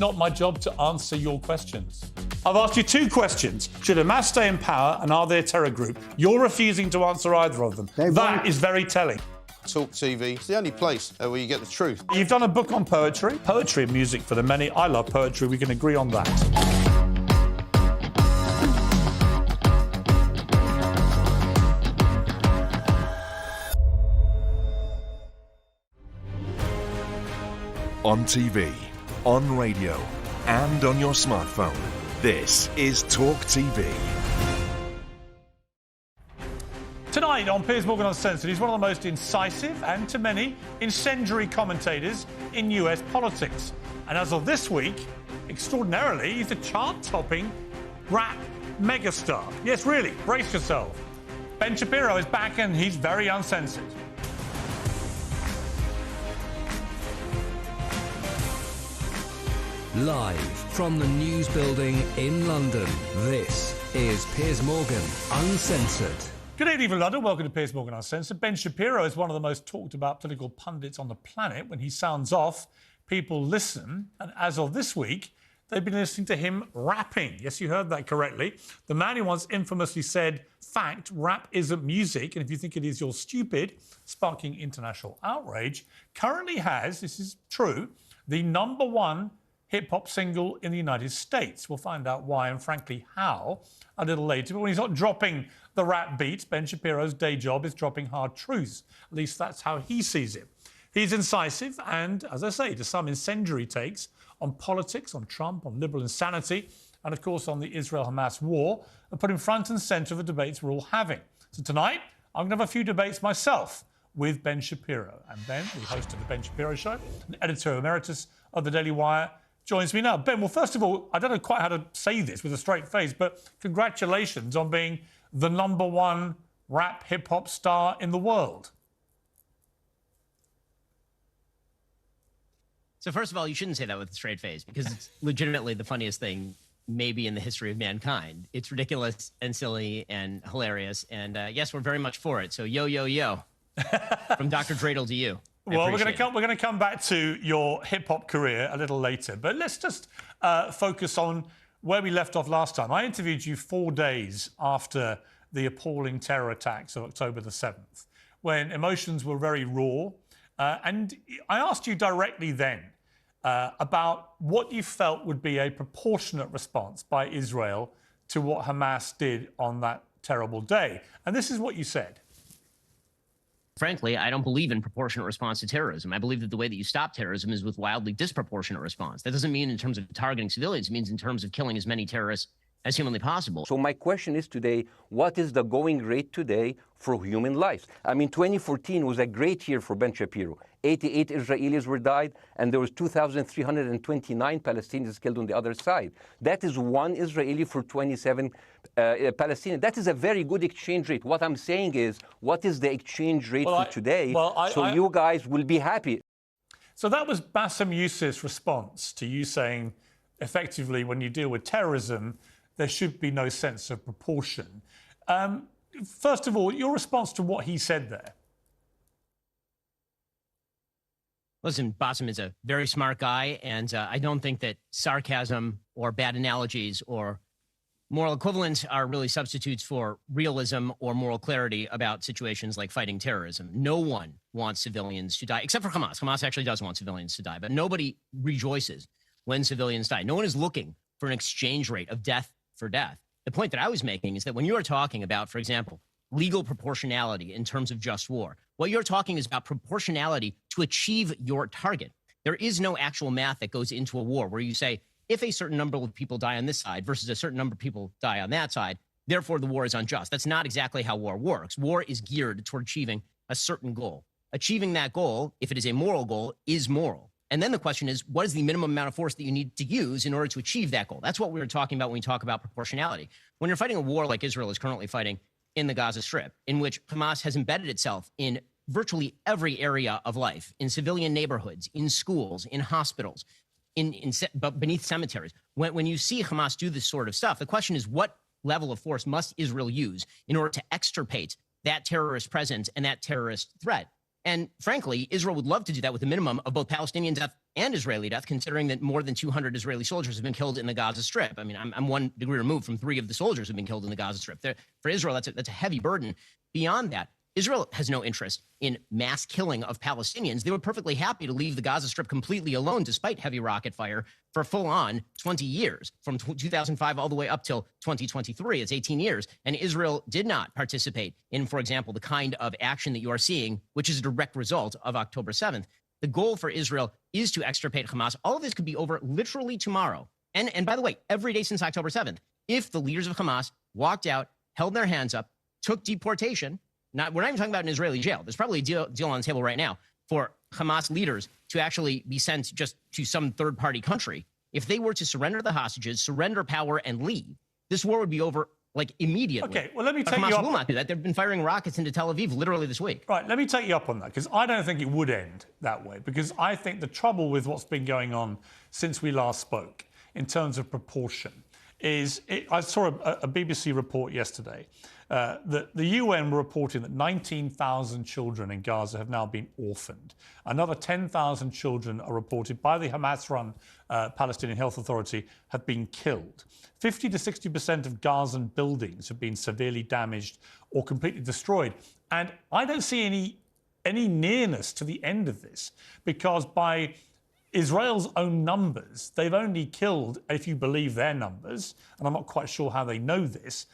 Not my job to answer your questions. I've asked you two questions. Should Hamas stay in power and are they a terror group? You're refusing to answer either of them. That is very telling. TalkTV, it's the only place where you get the truth. You've done a book on poetry. Poetry and music for the many. I love poetry. We can agree on that. On TV, on radio, and on your smartphone. This is TalkTV. Tonight on Piers Morgan Uncensored, he's one of the most incisive and, to many, incendiary commentators in US politics. And as of this week, extraordinarily, he's a chart-topping rap megastar. Yes, really, brace yourself. Ben Shapiro is back and he's very uncensored. Live from the News Building in London, this is Piers Morgan Uncensored. Good evening from London. Welcome to Piers Morgan Uncensored. Ben Shapiro is one of the most talked about political pundits on the planet. When he sounds off, people listen. And as of this week, they've been listening to him rapping. Yes, you heard that correctly. The man who once infamously said, fact, rap isn't music, and if you think it is, you're stupid, sparking international outrage, currently has, this is true, the #1 hip-hop single in the United States. We'll find out why and, frankly, how a little later. But when he's not dropping the rap beats, Ben Shapiro's day job is dropping hard truths. At least that's how he sees it. He's incisive and, as I say, to some incendiary takes on politics, on Trump, on liberal insanity, and, of course, on the Israel-Hamas war, and put him front and centre of the debates we're all having. So tonight, I'm going to have a few debates myself with Ben Shapiro. And Ben, the host of The Ben Shapiro Show, and editor emeritus of The Daily Wire, joins me now. Ben, well, first of all, I don't know quite how to say this with a straight face, but congratulations on being the #1 rap hip-hop star in the world. So first of all, you shouldn't say that with a straight face because it's legitimately the funniest thing maybe in the history of mankind. It's ridiculous and silly and hilarious. And yes, we're very much for it. So yo, yo, yo. From Dr. Dreidel to you. Well, we're going to come back to your hip-hop career a little later, but let's just focus on where we left off last time. I interviewed you 4 days after the appalling terror attacks of October the 7th, when emotions were very raw, and I asked you directly then about what you felt would be a proportionate response by Israel to what Hamas did on that terrible day. And this is what you said. Frankly, I don't believe in proportionate response to terrorism. I believe that the way that you stop terrorism is with wildly disproportionate response. That doesn't mean in terms of targeting civilians. It means in terms of killing as many terrorists as humanly possible. So my question is today, what is the going rate today for human lives? I mean, 2014 was a great year for Ben Shapiro. 88 Israelis were died, and there was 2,329 Palestinians killed on the other side. That is one Israeli for 27 Palestinians. That is a very good exchange rate. What I'm saying is, what is the exchange rate for today? So you guys will be happy. So that was Bassem Youssef's response to you saying, effectively, when you deal with terrorism, there should be no sense of proportion. First of all, your response to what he said there. Listen, Bassem is a very smart guy, and I don't think that sarcasm or bad analogies or moral equivalence are really substitutes for realism or moral clarity about situations like fighting terrorism. No one wants civilians to die, except for Hamas. Hamas actually does want civilians to die, but nobody rejoices when civilians die. No one is looking for an exchange rate of death for death. The point that I was making is that when you are talking about, for example, legal proportionality in terms of just war, what you're talking is about proportionality to achieve your target. There is no actual math that goes into a war where you say, if a certain number of people die on this side versus a certain number of people die on that side, therefore the war is unjust. That's not exactly how war works. War is geared toward achieving a certain goal. Achieving that goal, if it is a moral goal, is moral. And then the question is, what is the minimum amount of force that you need to use in order to achieve that goal? That's what we were talking about when we talk about proportionality. When you're fighting a war like Israel is currently fighting in the Gaza Strip, in which Hamas has embedded itself in virtually every area of life, in civilian neighborhoods, in schools, in hospitals, but beneath cemeteries. When you see Hamas do this sort of stuff, the question is, what level of force must Israel use in order to extirpate that terrorist presence and that terrorist threat? And frankly, Israel would love to do that with a minimum of both Palestinian death and Israeli death, considering that more than 200 Israeli soldiers have been killed in the Gaza Strip. I mean, I'm 1 degree removed from 3 of the soldiers who have been killed in the Gaza Strip. For Israel, that's a heavy burden. Beyond that, Israel has no interest in mass killing of Palestinians. They were perfectly happy to leave the Gaza Strip completely alone, despite heavy rocket fire, for full-on 20 years, from 2005 all the way up till 2023. It's 18 years. And Israel did not participate in, for example, the kind of action that you are seeing, which is a direct result of October 7th. The goal for Israel is to extirpate Hamas. All of this could be over literally tomorrow. And by the way, every day since October 7th, if the leaders of Hamas walked out, held their hands up, took deportation, we're not even talking about an Israeli jail. There's probably a deal on the table right now for Hamas leaders to actually be sent just to some third-party country. If they were to surrender the hostages, surrender power, and leave, this war would be over like immediately. Okay, well, let me but take Hamas you up. will not do that. They've been firing rockets into Tel Aviv literally this week. Right, let me take you up on that, because I don't think it would end that way, because I think the trouble with what's been going on since we last spoke in terms of proportion is, I saw a BBC report yesterday that the UN were reporting that 19,000 children in Gaza have now been orphaned. Another 10,000 children are reported by the Hamas-run Palestinian Health Authority have been killed. 50 to 60% of Gazan buildings have been severely damaged or completely destroyed. And I don't see any nearness to the end of this, because by Israel's own numbers, they've only killed, if you believe their numbers, and I'm not quite sure how they know this,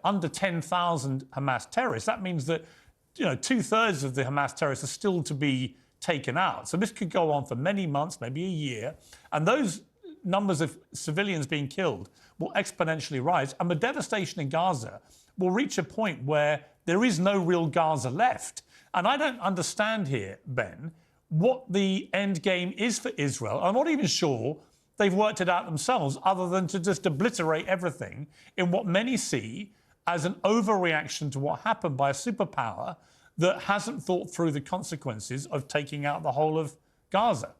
under 10,000 Hamas terrorists. That means that, 2/3 of the Hamas terrorists are still to be taken out. So this could go on for many months, maybe a year, and those numbers of civilians being killed will exponentially rise, and the devastation in Gaza will reach a point where there is no real Gaza left. And I don't understand here, Ben, what the end game is for Israel. I'm not even sure they've worked it out themselves, other than to just obliterate everything in what many see as an overreaction to what happened by a superpower that hasn't thought through the consequences of taking out the whole of Gaza.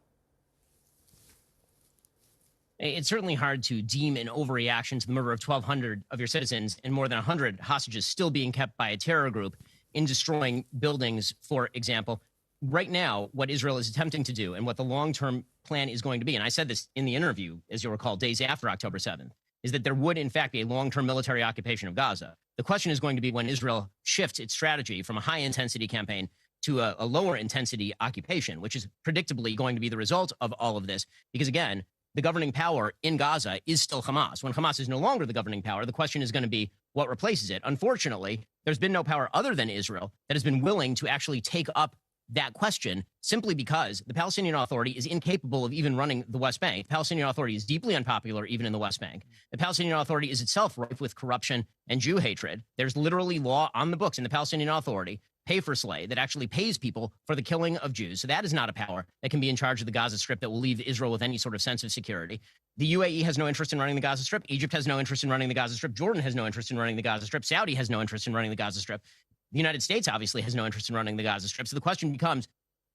It's certainly hard to deem an overreaction to the murder of 1,200 of your citizens and more than 100 hostages still being kept by a terror group in destroying buildings, for example. Right now, what Israel is attempting to do and what the long-term plan is going to be, and I said this in the interview, as you'll recall, days after October 7th, is that there would, in fact, be a long-term military occupation of Gaza. The question is going to be when Israel shifts its strategy from a high-intensity campaign to a lower-intensity occupation, which is predictably going to be the result of all of this. Because, again, the governing power in Gaza is still Hamas. When Hamas is no longer the governing power, the question is going to be what replaces it. Unfortunately, there's been no power other than Israel that has been willing to actually take up that question, simply because the Palestinian Authority is incapable of even running the West Bank. The Palestinian Authority is deeply unpopular even in the West Bank. The Palestinian Authority is itself rife with corruption and Jew hatred. There's literally law on the books in the Palestinian Authority, pay for slay, that actually pays people for the killing of Jews. So that is not a power that can be in charge of the Gaza Strip that will leave Israel with any sort of sense of security. The UAE has no interest in running the Gaza Strip. Egypt has no interest in running the Gaza Strip. Jordan has no interest in running the Gaza Strip. Saudi has no interest in running the Gaza Strip. The United States obviously has no interest in running the Gaza Strip. So the question becomes,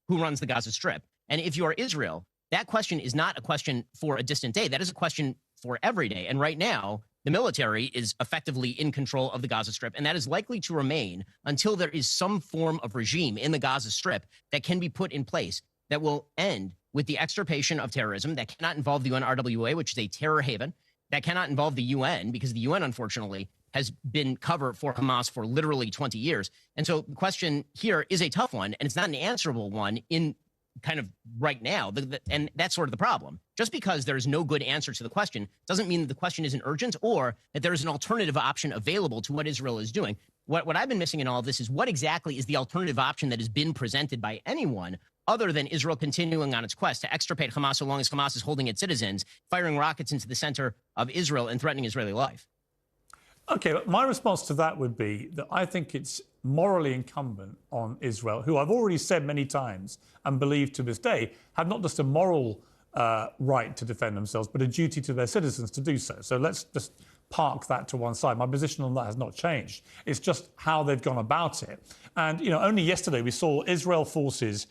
who runs the Gaza Strip? And if you are Israel, that question is not a question for a distant day. That is a question for every day. And right now, the military is effectively in control of the Gaza Strip, and that is likely to remain until there is some form of regime in the Gaza Strip that can be put in place that will end with the extirpation of terrorism, that cannot involve the UNRWA, which is a terror haven, that cannot involve the UN, because the UN, unfortunately, has been cover for Hamas for literally 20 years. And so the question here is a tough one, and it's not an answerable one in kind of right now. And that's sort of the problem. Just because there's no good answer to the question doesn't mean that the question isn't urgent or that there is an alternative option available to what Israel is doing. What I've been missing in all of this is what exactly is the alternative option that has been presented by anyone other than Israel continuing on its quest to extirpate Hamas so long as Hamas is holding its citizens, firing rockets into the center of Israel and threatening Israeli life. OK, but my response to that would be that I think it's morally incumbent on Israel, who I've already said many times and believe to this day have not just a moral right to defend themselves, but a duty to their citizens to do so. So let's just park that to one side. My position on that has not changed. It's just how they've gone about it. And, only yesterday we saw Israel forces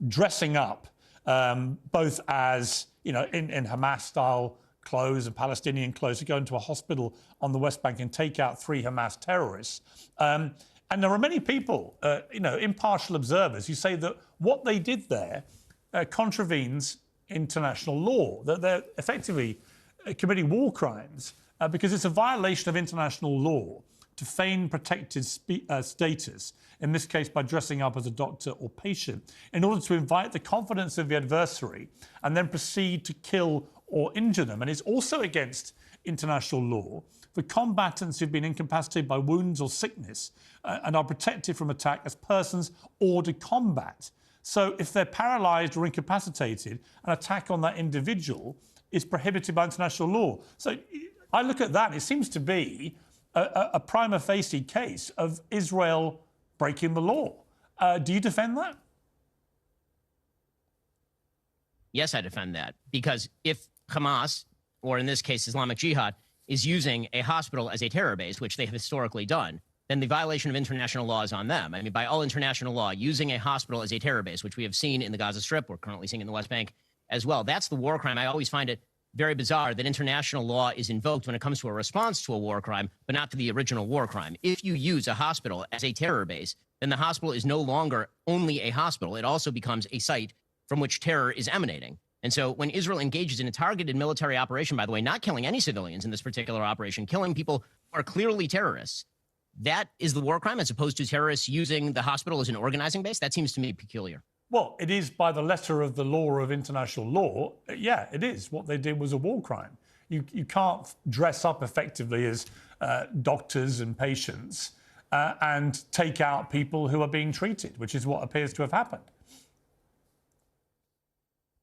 dressing up both as, in Hamas-style clothes and Palestinian clothes to go into a hospital on the West Bank and take out 3 Hamas terrorists. And there are many people, impartial observers, who say that what they did there contravenes international law, that they're effectively committing war crimes because it's a violation of international law to feign protected status, in this case by dressing up as a doctor or patient, in order to invite the confidence of the adversary and then proceed to kill or injure them. And it's also against international law for combatants who've been incapacitated by wounds or sickness and are protected from attack as persons ordered combat. So if they're paralysed or incapacitated, an attack on that individual is prohibited by international law. So I look at that, it seems to be a prima facie case of Israel breaking the law. Do you defend that? Yes, I defend that. Because if Hamas, or in this case Islamic Jihad, is using a hospital as a terror base, which they have historically done, then the violation of international law is on them. I mean, by all international law, using a hospital as a terror base, which we have seen in the Gaza Strip, we're currently seeing in the West Bank as well, that's the war crime. I always find it very bizarre that international law is invoked when it comes to a response to a war crime, but not to the original war crime. If you use a hospital as a terror base, then the hospital is no longer only a hospital. It also becomes a site from which terror is emanating. And so when Israel engages in a targeted military operation, by the way, not killing any civilians in this particular operation, killing people who are clearly terrorists, that is the war crime as opposed to terrorists using the hospital as an organizing base? That seems to me peculiar. Well, it is by the letter of the law of international law. Yeah, it is. What they did was a war crime. You can't dress up effectively as doctors and patients and take out people who are being treated, which is what appears to have happened.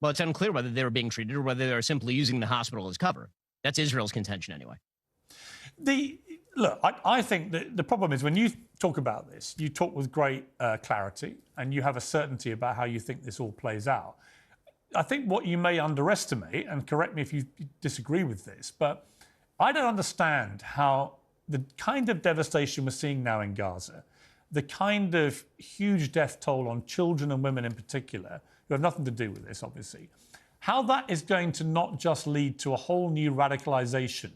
Well, it's unclear whether they were being treated or whether they were simply using the hospital as cover. That's Israel's contention anyway. Look, I think that the problem is when you talk about this, you talk with great clarity and you have a certainty about how you think this all plays out. I think what you may underestimate, and correct me if you disagree with this, but I don't understand how the kind of devastation we're seeing now in Gaza, the kind of huge death toll on children and women in particular, who have nothing to do with this, obviously, how that is going to not just lead to a whole new radicalization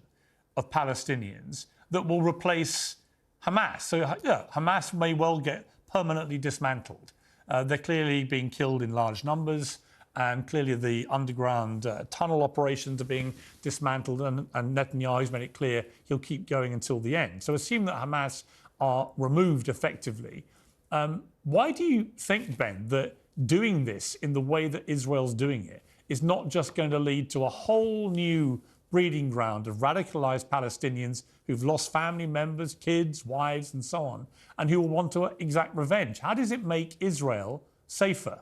of Palestinians that will replace Hamas. So, yeah, Hamas may well get permanently dismantled. They're clearly being killed in large numbers, and clearly the underground tunnel operations are being dismantled, and Netanyahu's made it clear he'll keep going until the end. So assume that Hamas are removed effectively. Why do you think, Ben, that doing this in the way that Israel's doing it is not just going to lead to a whole new breeding ground of radicalized Palestinians who've lost family members, kids, wives, and so on, and who will want to exact revenge? How does it make Israel safer?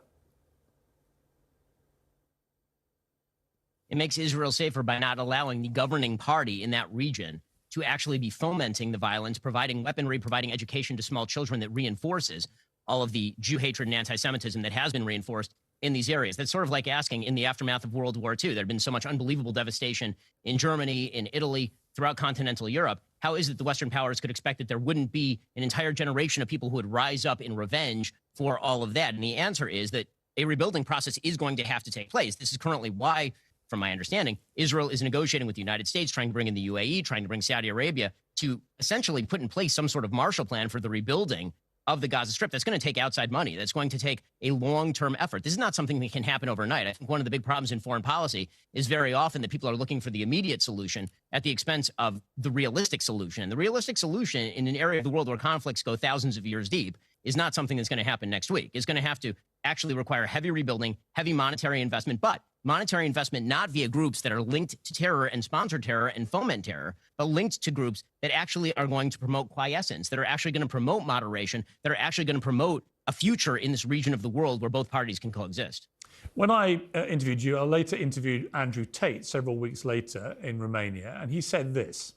It makes Israel safer by not allowing the governing party in that region to actually be fomenting the violence, providing weaponry, providing education to small children that reinforces all of the Jew hatred and anti-Semitism that has been reinforced in these areas. That's sort of like asking, in the aftermath of World War II, there had been so much unbelievable devastation in Germany, in Italy, throughout continental Europe. How is it the Western powers could expect that there wouldn't be an entire generation of people who would rise up in revenge for all of that? And the answer is that a rebuilding process is going to have to take place. This is currently why, from my understanding, Israel is negotiating with the United States, trying to bring in the UAE, trying to bring Saudi Arabia to essentially put in place some sort of Marshall Plan for the rebuilding of the Gaza Strip. That's going to take outside money. That's going to take a long-term effort. This is not something that can happen overnight. I think one of the big problems in foreign policy is very often that people are looking for the immediate solution at the expense of the realistic solution. And the realistic solution in an area of the world where conflicts go thousands of years deep is not something that's going to happen next week. It's going to have to actually require heavy rebuilding, heavy monetary investment, but monetary investment not via groups that are linked to terror and sponsor terror and foment terror, but linked to groups that actually are going to promote quiescence, that are actually going to promote moderation, that are actually going to promote a future in this region of the world where both parties can coexist. When I interviewed you, I later interviewed Andrew Tate several weeks later in Romania, and he said this.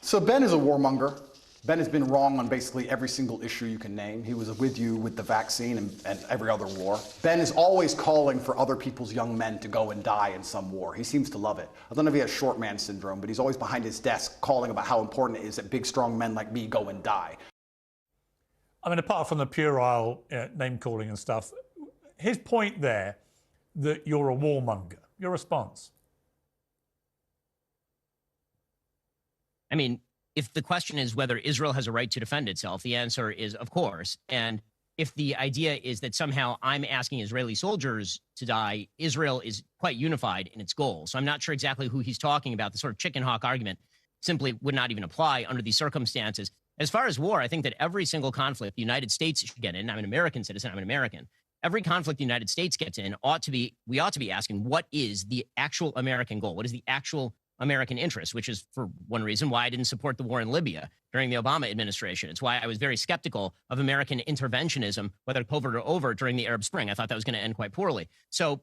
So Ben is a warmonger. Ben has been wrong on basically every single issue you can name. He was with you with the vaccine and every other war. Ben is always calling for other people's young men to go and die in some war. He seems to love it. I don't know if he has short man syndrome, but he's always behind his desk calling about how important it is that big, strong men like me go and die. I mean, apart from the puerile name-calling and stuff, his point there that you're a warmonger, your response? I mean, if the question is whether Israel has a right to defend itself, the answer is, of course. And if the idea is that somehow I'm asking Israeli soldiers to die, Israel is quite unified in its goal. So I'm not sure exactly who he's talking about. The sort of chicken hawk argument simply would not even apply under these circumstances. As far as war, I think that every single conflict the United States should get in, I'm an American citizen, I'm an American. Every conflict the United States gets in we ought to be asking, what is the actual American goal? What is the actual American interest, which is for one reason why I didn't support the war in Libya during the Obama administration. It's why I was very skeptical of American interventionism, whether covert or overt, during the Arab Spring. I thought that was going to end quite poorly. So,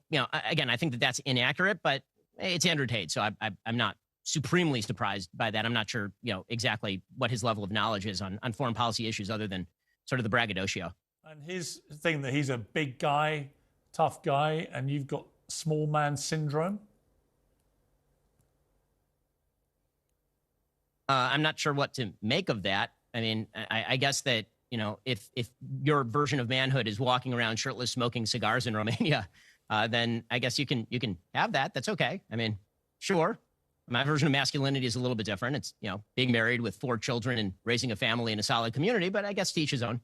again, I think that that's inaccurate, but it's Andrew Tate, so I'm not supremely surprised by that. I'm not sure, exactly what his level of knowledge is on foreign policy issues other than sort of the braggadocio. And his thing that he's a big guy, tough guy, and you've got small man syndrome? I'm not sure what to make of that. I mean, I guess that, if your version of manhood is walking around shirtless, smoking cigars in Romania, then I guess you can have that. That's okay. I mean, sure. My version of masculinity is a little bit different. It's, being married with 4 children and raising a family in a solid community, but I guess to each his own.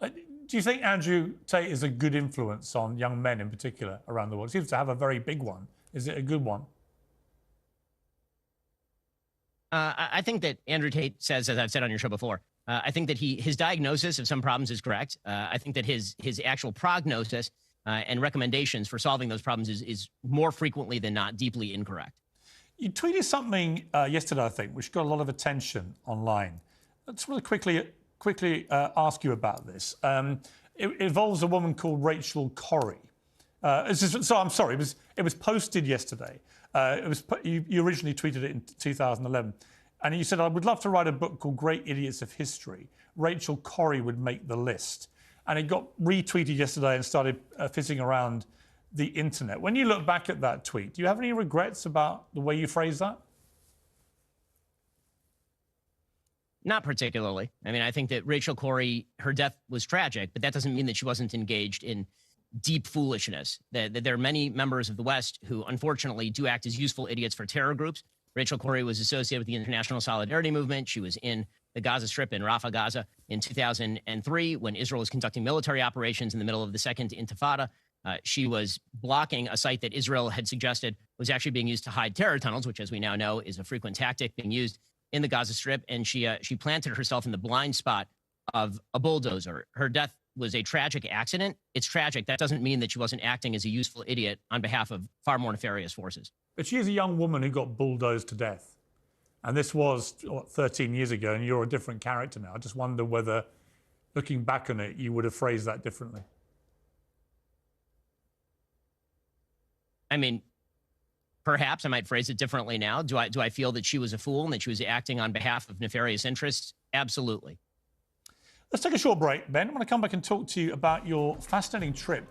Do you think Andrew Tate is a good influence on young men in particular around the world? He seems to have a very big one. Is it a good one? I think that Andrew Tate says, as I've said on your show before, I think that his diagnosis of some problems is correct. I think that his actual prognosis and recommendations for solving those problems is more frequently than not deeply incorrect. You tweeted something yesterday, I think, which got a lot of attention online. I just want to quickly ask you about this. It involves a woman called Rachel Corrie. I'm sorry, it was posted yesterday. You originally tweeted it in 2011, and you said, I would love to write a book called Great Idiots of History. Rachel Corrie would make the list. And it got retweeted yesterday and started fizzing around the internet. When you look back at that tweet, do you have any regrets about the way you phrased that? Not particularly. I mean, I think that Rachel Corrie, her death was tragic, but that doesn't mean that she wasn't engaged in deep foolishness. That there are many members of the West who, unfortunately, do act as useful idiots for terror groups. Rachel Corrie was associated with the International Solidarity Movement. She was in the Gaza Strip in Rafah, Gaza in 2003 when Israel was conducting military operations in the middle of the Second Intifada. She was blocking a site that Israel had suggested was actually being used to hide terror tunnels, which, as we now know, is a frequent tactic being used in the Gaza Strip. And she planted herself in the blind spot of a bulldozer. Her death was a tragic accident. It's tragic. That doesn't mean that she wasn't acting as a useful idiot on behalf of far more nefarious forces. But she is a young woman who got bulldozed to death. And this was 13 years ago, and you're a different character now. I just wonder whether, looking back on it, you would have phrased that differently. I mean, perhaps I might phrase it differently now. Do I feel that she was a fool and that she was acting on behalf of nefarious interests? Absolutely. Let's take a short break, Ben. I want to come back and talk to you about your fascinating trip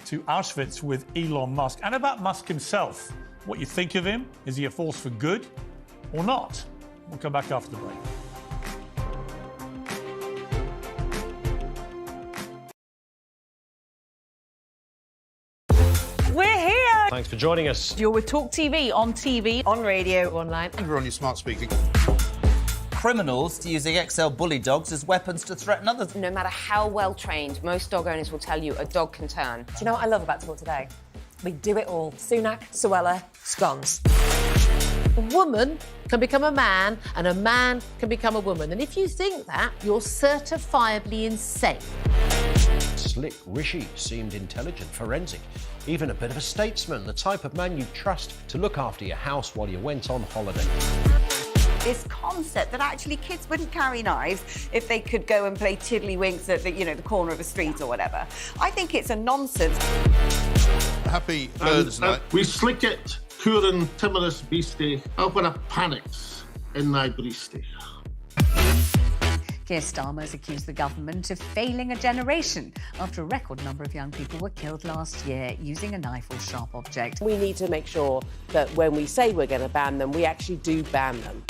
to Auschwitz with Elon Musk and about Musk himself. What you think of him? Is he a force for good or not? We'll come back after the break. We're here. Thanks for joining us. You're with TalkTV, on radio, online. You're on your smart speaker. Criminals to using XL bully dogs as weapons to threaten others. No matter how well trained, most dog owners will tell you a dog can turn. Do you know what I love about Talk Today? We do it all. Sunak, Suella, scones. A woman can become a man and a man can become a woman. And if you think that, you're certifiably insane. Slick Rishi seemed intelligent, forensic, even a bit of a statesman, the type of man you'd trust to look after your house while you went on holiday. This concept that actually kids wouldn't carry knives if they could go and play tiddlywinks at the corner of a street or whatever. I think it's a nonsense. Happy Birds Night. We slick it, Curan timorous beastie, open up panics in thy breastie. Keir Starmer's accused the government of failing a generation after a record number of young people were killed last year using a knife or sharp object. We need to make sure that when we say we're going to ban them, we actually do ban them.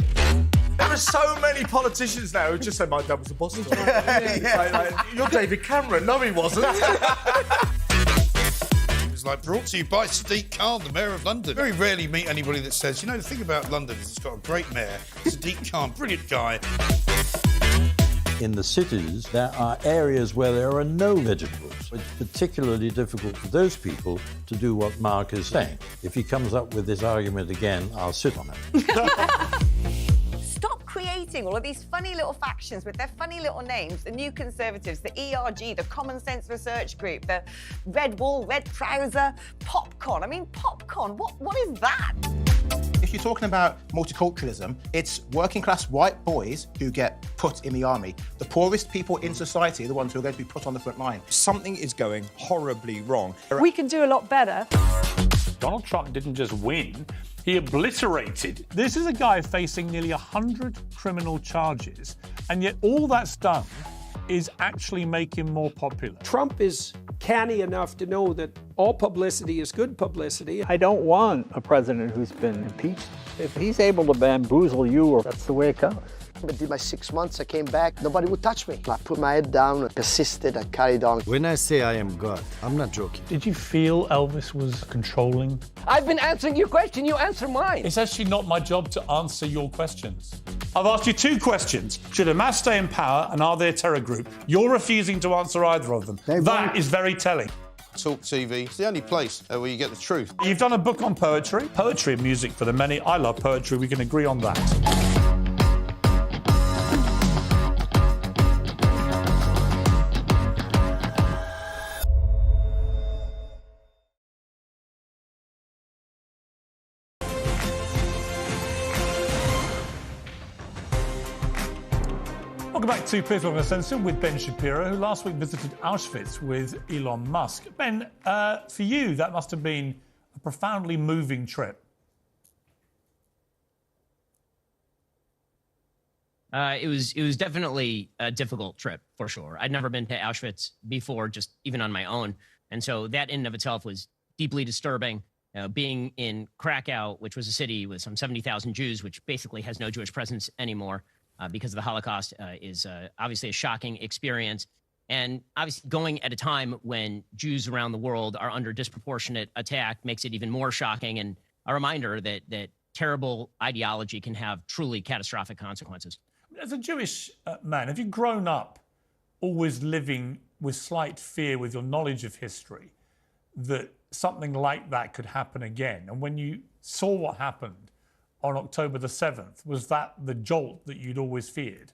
There are so many politicians now who just say my dad was a Boston. Like, you're David Cameron. No, he wasn't. It's like brought to you by Sadiq Khan, the Mayor of London. Very rarely meet anybody that says, you know, the thing about London is it's got a great mayor, Sadiq Khan, brilliant guy. In the cities, there are areas where there are no vegetables. It's particularly difficult for those people to do what Mark is saying. If he comes up with this argument again, I'll sit on it. Stop creating all of these funny little factions with their funny little names. The New Conservatives, the ERG, the Common Sense Research Group, the Red Wall, Red Trouser, Popcorn. I mean, popcorn, what is that? If you're talking about multiculturalism, it's working class white boys who get put in the army. The poorest people in society are the ones who are going to be put on the front line. Something is going horribly wrong. We can do a lot better. Donald Trump didn't just win, he obliterated. This is a guy facing nearly 100 criminal charges, and yet all that's done is actually make him more popular. Trump is canny enough to know that all publicity is good publicity. I don't want a president who's been impeached. If he's able to bamboozle you, that's the way it goes. I did my 6 months, I came back, nobody would touch me. I put my head down, I persisted, I carried on. When I say I am God, I'm not joking. Did you feel Elvis was controlling? I've been answering your question, you answer mine. It's actually not my job to answer your questions. I've asked you two questions. Should Hamas stay in power and are they a terror group? You're refusing to answer either of them. That is very telling. Talk TV, it's the only place where you get the truth. You've done a book on poetry. Poetry and music for the many. I love poetry. We can agree on that. Welcome back to Piers Morgan Uncensored with Ben Shapiro, who last week visited Auschwitz with Elon Musk. Ben, for you, that must have been a profoundly moving trip. It was definitely a difficult trip, for sure. I'd never been to Auschwitz before, just even on my own. And so that in and of itself was deeply disturbing. Being in Krakow, which was a city with some 70,000 Jews, which basically has no Jewish presence anymore, because of the Holocaust, is obviously a shocking experience. And obviously going at a time when Jews around the world are under disproportionate attack makes it even more shocking, and a reminder that terrible ideology can have truly catastrophic consequences. As a Jewish man, have you grown up always living with slight fear, with your knowledge of history, that something like that could happen again? And when you saw what happened on October the 7th, was that the jolt that you'd always feared?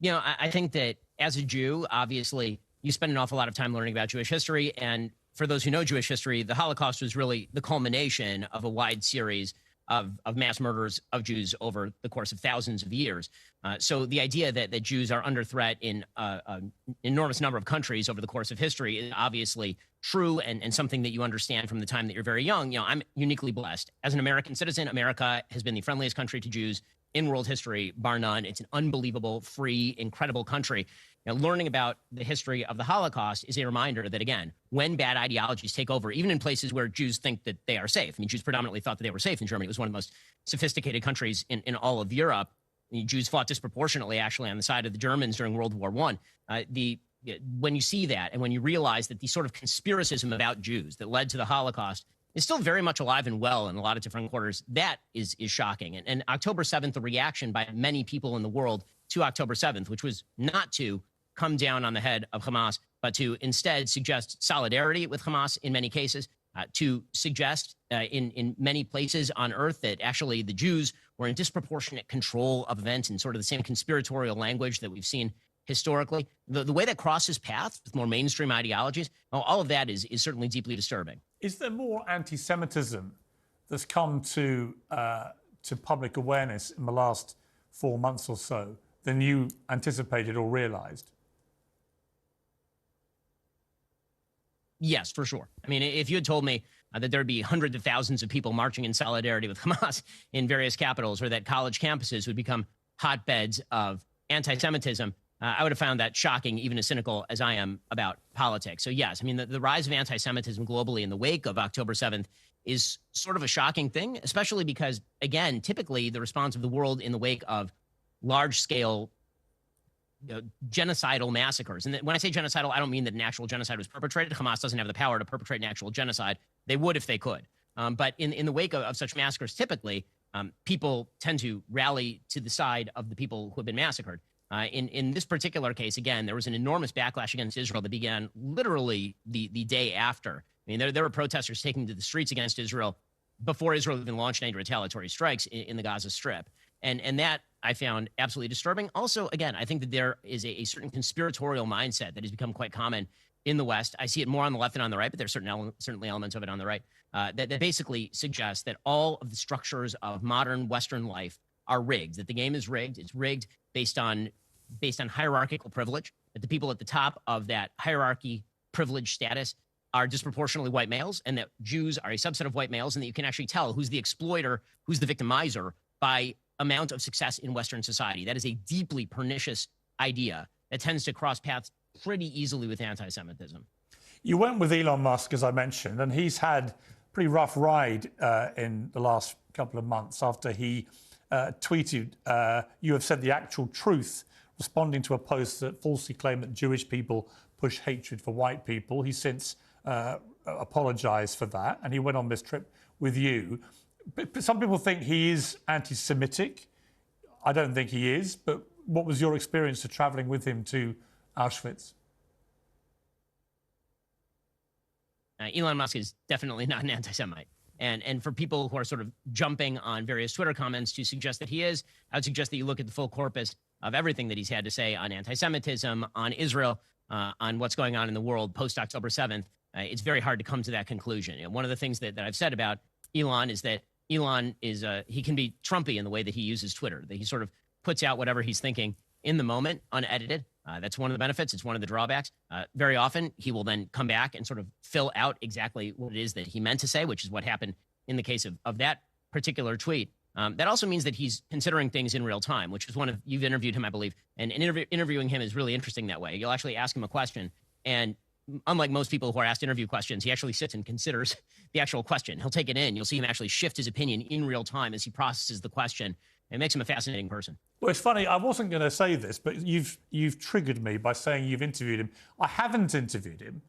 You know, I think that as a Jew, obviously, you spend an awful lot of time learning about Jewish history. And for those who know Jewish history, the Holocaust was really the culmination of a wide series of mass murders of Jews over the course of thousands of years. So the idea that Jews are under threat in an enormous number of countries over the course of history is obviously true and something that you understand from the time that you're very young. You know, I'm uniquely blessed. As an American citizen, America has been the friendliest country to Jews in world history, bar none. It's an unbelievable, free, incredible country. Now, learning about the history of the Holocaust is a reminder that, again, when bad ideologies take over, even in places where Jews think that they are safe. I mean, Jews predominantly thought that they were safe in Germany. It was one of the most sophisticated countries in all of Europe. I mean, Jews fought disproportionately, actually, on the side of the Germans during World War I. When you see that and when you realize that the sort of conspiracism about Jews that led to the Holocaust is still very much alive and well in a lot of different quarters, that is shocking. And October 7th, the reaction by many people in the world to October 7th, which was not to come down on the head of Hamas, but to instead suggest solidarity with Hamas in many cases, to suggest in many places on earth that actually the Jews were in disproportionate control of events in sort of the same conspiratorial language that we've seen historically. The way that crosses paths with more mainstream ideologies, all of that is certainly deeply disturbing. Is there more anti-Semitism that's come to public awareness in the last 4 months or so than you anticipated or realized? Yes, for sure. I mean, if you had told me that there'd be hundreds of thousands of people marching in solidarity with Hamas in various capitals, or that college campuses would become hotbeds of anti-Semitism, I would have found that shocking, even as cynical as I am about politics. So yes, I mean, the rise of anti-Semitism globally in the wake of October 7th is sort of a shocking thing, especially because, again, typically the response of the world in the wake of large-scale genocidal massacres. And when I say genocidal, I don't mean that an actual genocide was perpetrated. Hamas doesn't have the power to perpetrate an actual genocide. They would if they could. But in the wake of such massacres, typically, people tend to rally to the side of the people who have been massacred. In this particular case, again, there was an enormous backlash against Israel that began literally the day after. I mean, there were protesters taking to the streets against Israel before Israel even launched any retaliatory strikes in the Gaza Strip. And that I found absolutely disturbing. Also, again, I think that there is a certain conspiratorial mindset that has become quite common in the West. I see it more on the left than on the right, but there's certainly elements of it on the right that basically suggest that all of the structures of modern Western life are rigged, that the game is rigged. It's rigged based on hierarchical privilege, that the people at the top of that hierarchy privilege status are disproportionately white males, and that Jews are a subset of white males, and that you can actually tell who's the exploiter, who's the victimizer by amount of success in Western society. That is a deeply pernicious idea that tends to cross paths pretty easily with anti-Semitism. You went with Elon Musk, as I mentioned, and he's had a pretty rough ride in the last couple of months after he tweeted, "You have said the actual truth," responding to a post that falsely claimed that Jewish people push hatred for white people. He's since apologized for that, and he went on this trip with you. But some people think he is anti-Semitic. I don't think he is, but what was your experience of traveling with him to Auschwitz? Elon Musk is definitely not an anti-Semite. And for people who are sort of jumping on various Twitter comments to suggest that he is, I would suggest that you look at the full corpus of everything that he's had to say on anti-Semitism, on Israel, on what's going on in the world post-October 7th. It's very hard to come to that conclusion. You know, one of the things that I've said about Elon is that Elon is, he can be Trumpy in the way that he uses Twitter, that he sort of puts out whatever he's thinking in the moment, unedited. That's one of the benefits. It's one of the drawbacks. Very often, he will then come back and sort of fill out exactly what it is that he meant to say, which is what happened in the case of that particular tweet. That also means that he's considering things in real time, which is you've interviewed him, I believe, and interviewing him is really interesting that way. You'll actually ask him a question, and unlike most people who are asked interview questions, he actually sits and considers the actual question. He'll take it in. You'll see him actually shift his opinion in real time as he processes the question. It makes him a fascinating person. Well, it's funny. I wasn't going to say this, but you've triggered me by saying you've interviewed him. I haven't interviewed him.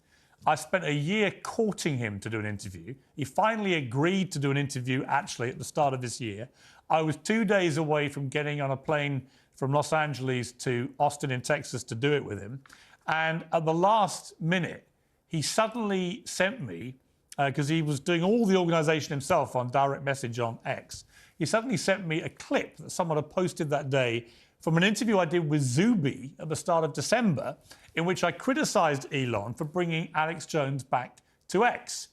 I spent a year courting him to do an interview. He finally agreed to do an interview, actually, at the start of this year. I was 2 days away from getting on a plane from Los Angeles to Austin in Texas to do it with him. And at the last minute, he suddenly sent me, because he was doing all the organisation himself on direct message on X, he suddenly sent me a clip that someone had posted that day from an interview I did with Zuby at the start of December, in which I criticised Elon for bringing Alex Jones back to X,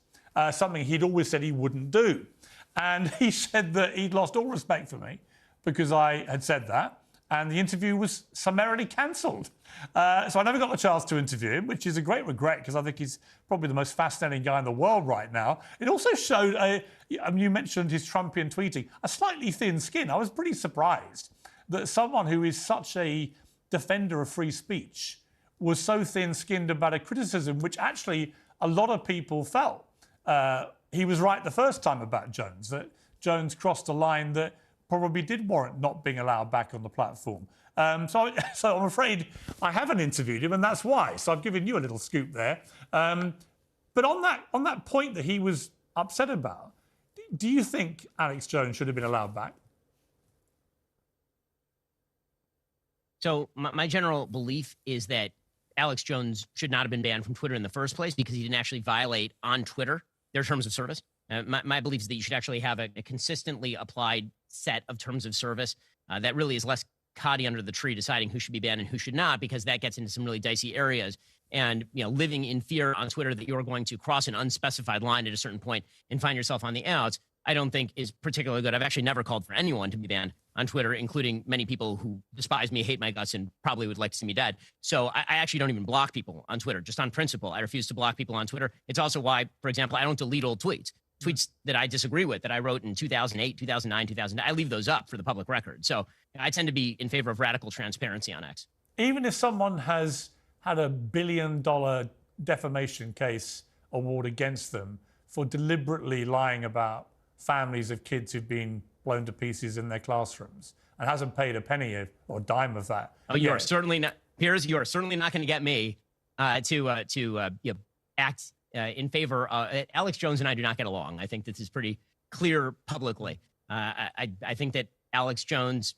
something he'd always said he wouldn't do. And he said that he'd lost all respect for me because I had said that, and the interview was summarily cancelled. So I never got the chance to interview him, which is a great regret because I think he's probably the most fascinating guy in the world right now. It also showed, you mentioned his Trumpian tweeting, a slightly thin skin. I was pretty surprised that someone who is such a defender of free speech was so thin-skinned about a criticism which actually a lot of people felt. He was right the first time about Jones, that Jones crossed a line that probably did warrant not being allowed back on the platform. So I'm afraid I haven't interviewed him, and that's why. So I've given you a little scoop there. But on that point that he was upset about, do you think Alex Jones should have been allowed back? So my general belief is that Alex Jones should not have been banned from Twitter in the first place because he didn't actually violate on Twitter their terms of service. My belief is that you should actually have a consistently applied set of terms of service that really is less Cotty under the tree deciding who should be banned and who should not, because that gets into some really dicey areas. And living in fear on Twitter that you're going to cross an unspecified line at a certain point and find yourself on the outs, I don't think is particularly good. I've actually never called for anyone to be banned on Twitter, including many people who despise me, hate my guts, and probably would like to see me dead. So I actually don't even block people on Twitter, just on principle. I refuse to block people on Twitter. It's also why, for example, I don't delete old tweets that I disagree with, that I wrote in 2008, 2009, 2009. I leave those up for the public record. So I tend to be in favor of radical transparency on X. Even if someone has had $1 billion defamation case award against them for deliberately lying about families of kids who've been blown to pieces in their classrooms and hasn't paid a penny or dime of that. Oh, you are certainly not. Piers, you are certainly not going to get me to act in favor. Alex Jones and I do not get along. I think this is pretty clear publicly. I think that Alex Jones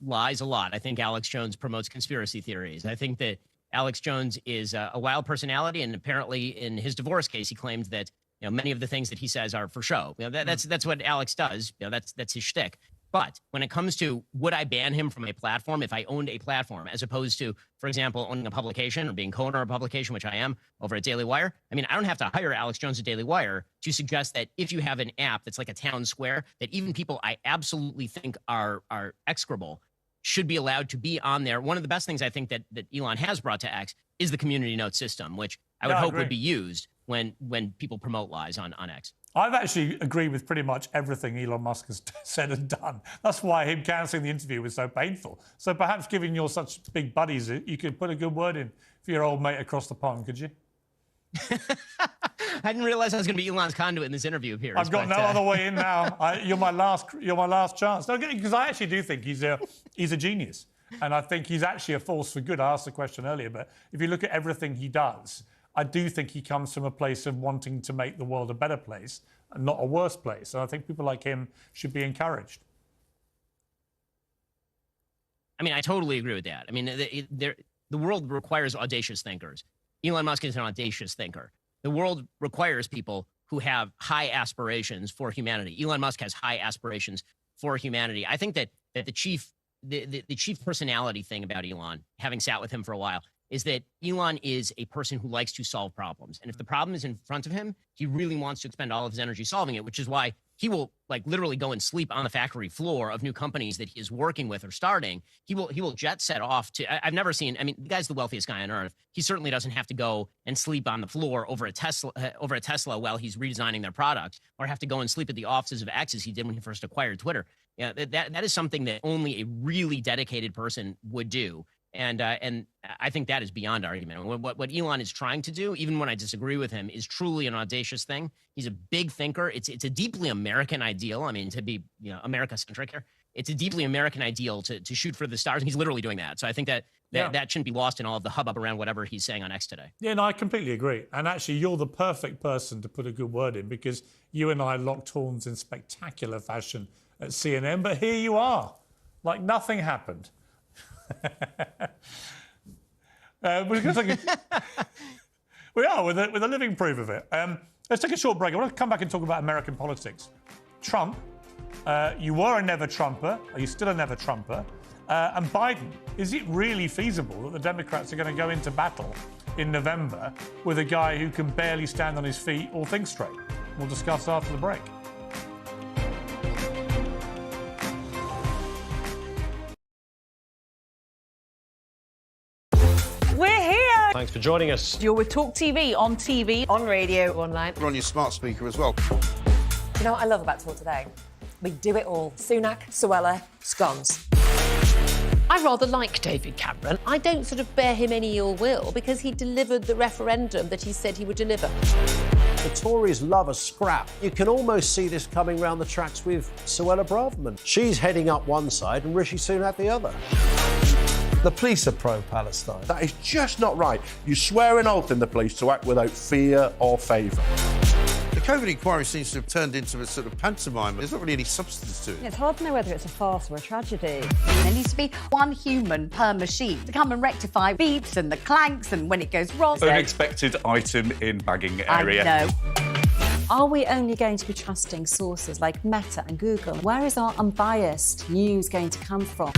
lies a lot. I think Alex Jones promotes conspiracy theories. I think that Alex Jones is a wild personality, and apparently in his divorce case, he claimed that many of the things that he says are for show. That's what Alex does. That's his shtick. But when it comes to would I ban him from a platform if I owned a platform, as opposed to, for example, owning a publication or being co-owner of a publication, which I am over at Daily Wire. I mean, I don't have to hire Alex Jones at Daily Wire to suggest that if you have an app that's like a town square, that even people I absolutely think are execrable should be allowed to be on there. One of the best things I think that Elon has brought to X is the community note system, which I would hope would be used when people promote lies on X. I've actually agreed with pretty much everything Elon Musk has said and done. That's why him cancelling the interview was so painful. So perhaps given you're such big buddies, you could put a good word in for your old mate across the pond, could you? I didn't realize I was going to be Elon's conduit in this interview, Piers. I've got no other way in now. You're my last chance. No, because I actually do think he's a genius, and I think he's actually a force for good. I asked the question earlier, but if you look at everything he does, I do think he comes from a place of wanting to make the world a better place and not a worse place. And I think people like him should be encouraged. I mean, I totally agree with that. I mean, the world requires audacious thinkers. Elon Musk is an audacious thinker. The world requires people who have high aspirations for humanity. Elon Musk has high aspirations for humanity. I think that the chief personality thing about Elon, having sat with him for a while, is that Elon is a person who likes to solve problems. And if the problem is in front of him, he really wants to expend all of his energy solving it, which is why he will literally go and sleep on the factory floor of new companies that he is working with or starting. He will jet set off to, I've never seen, I mean, the guy's the wealthiest guy on earth. He certainly doesn't have to go and sleep on the floor over a Tesla while he's redesigning their product, or have to go and sleep at the offices of X as he did when he first acquired Twitter. Yeah, that is something that only a really dedicated person would do. And I think that is beyond argument. What Elon is trying to do, even when I disagree with him, is truly an audacious thing. He's a big thinker. It's a deeply American ideal. I mean, to be America-centric here, it's a deeply American ideal to shoot for the stars. And he's literally doing that. So I think that shouldn't be lost in all of the hubbub around whatever he's saying on X today. Yeah, no, I completely agree. And actually, you're the perfect person to put a good word in, because you and I locked horns in spectacular fashion at CNN. But here you are, like nothing happened. We are with a living proof of it. Let's take a short break. I want to come back and talk about American politics. Trump, you were a never-Trumper. Are you still a never-Trumper? And Biden, is it really feasible that the Democrats are going to go into battle in November with a guy who can barely stand on his feet or think straight? We'll discuss after the break. We're here. Thanks for joining us. You're with TalkTV, on TV, on radio, online. We're on your smart speaker as well. Do you know what I love about Talk Today? We do it all. Sunak, Suella, scones. I rather like David Cameron. I don't sort of bear him any ill will because he delivered the referendum that he said he would deliver. The Tories love a scrap. You can almost see this coming round the tracks with Suella Braverman. She's heading up one side and Rishi Sunak the other. The police are pro-Palestine. That is just not right. You swear an oath in the police to act without fear or favour. The COVID inquiry seems to have turned into a sort of pantomime. There's not really any substance to it. It's hard to know whether it's a farce or a tragedy. There needs to be one human per machine to come and rectify beeps and the clanks and when it goes wrong. Unexpected item in bagging area. I know. Are we only going to be trusting sources like Meta and Google? Where is our unbiased news going to come from?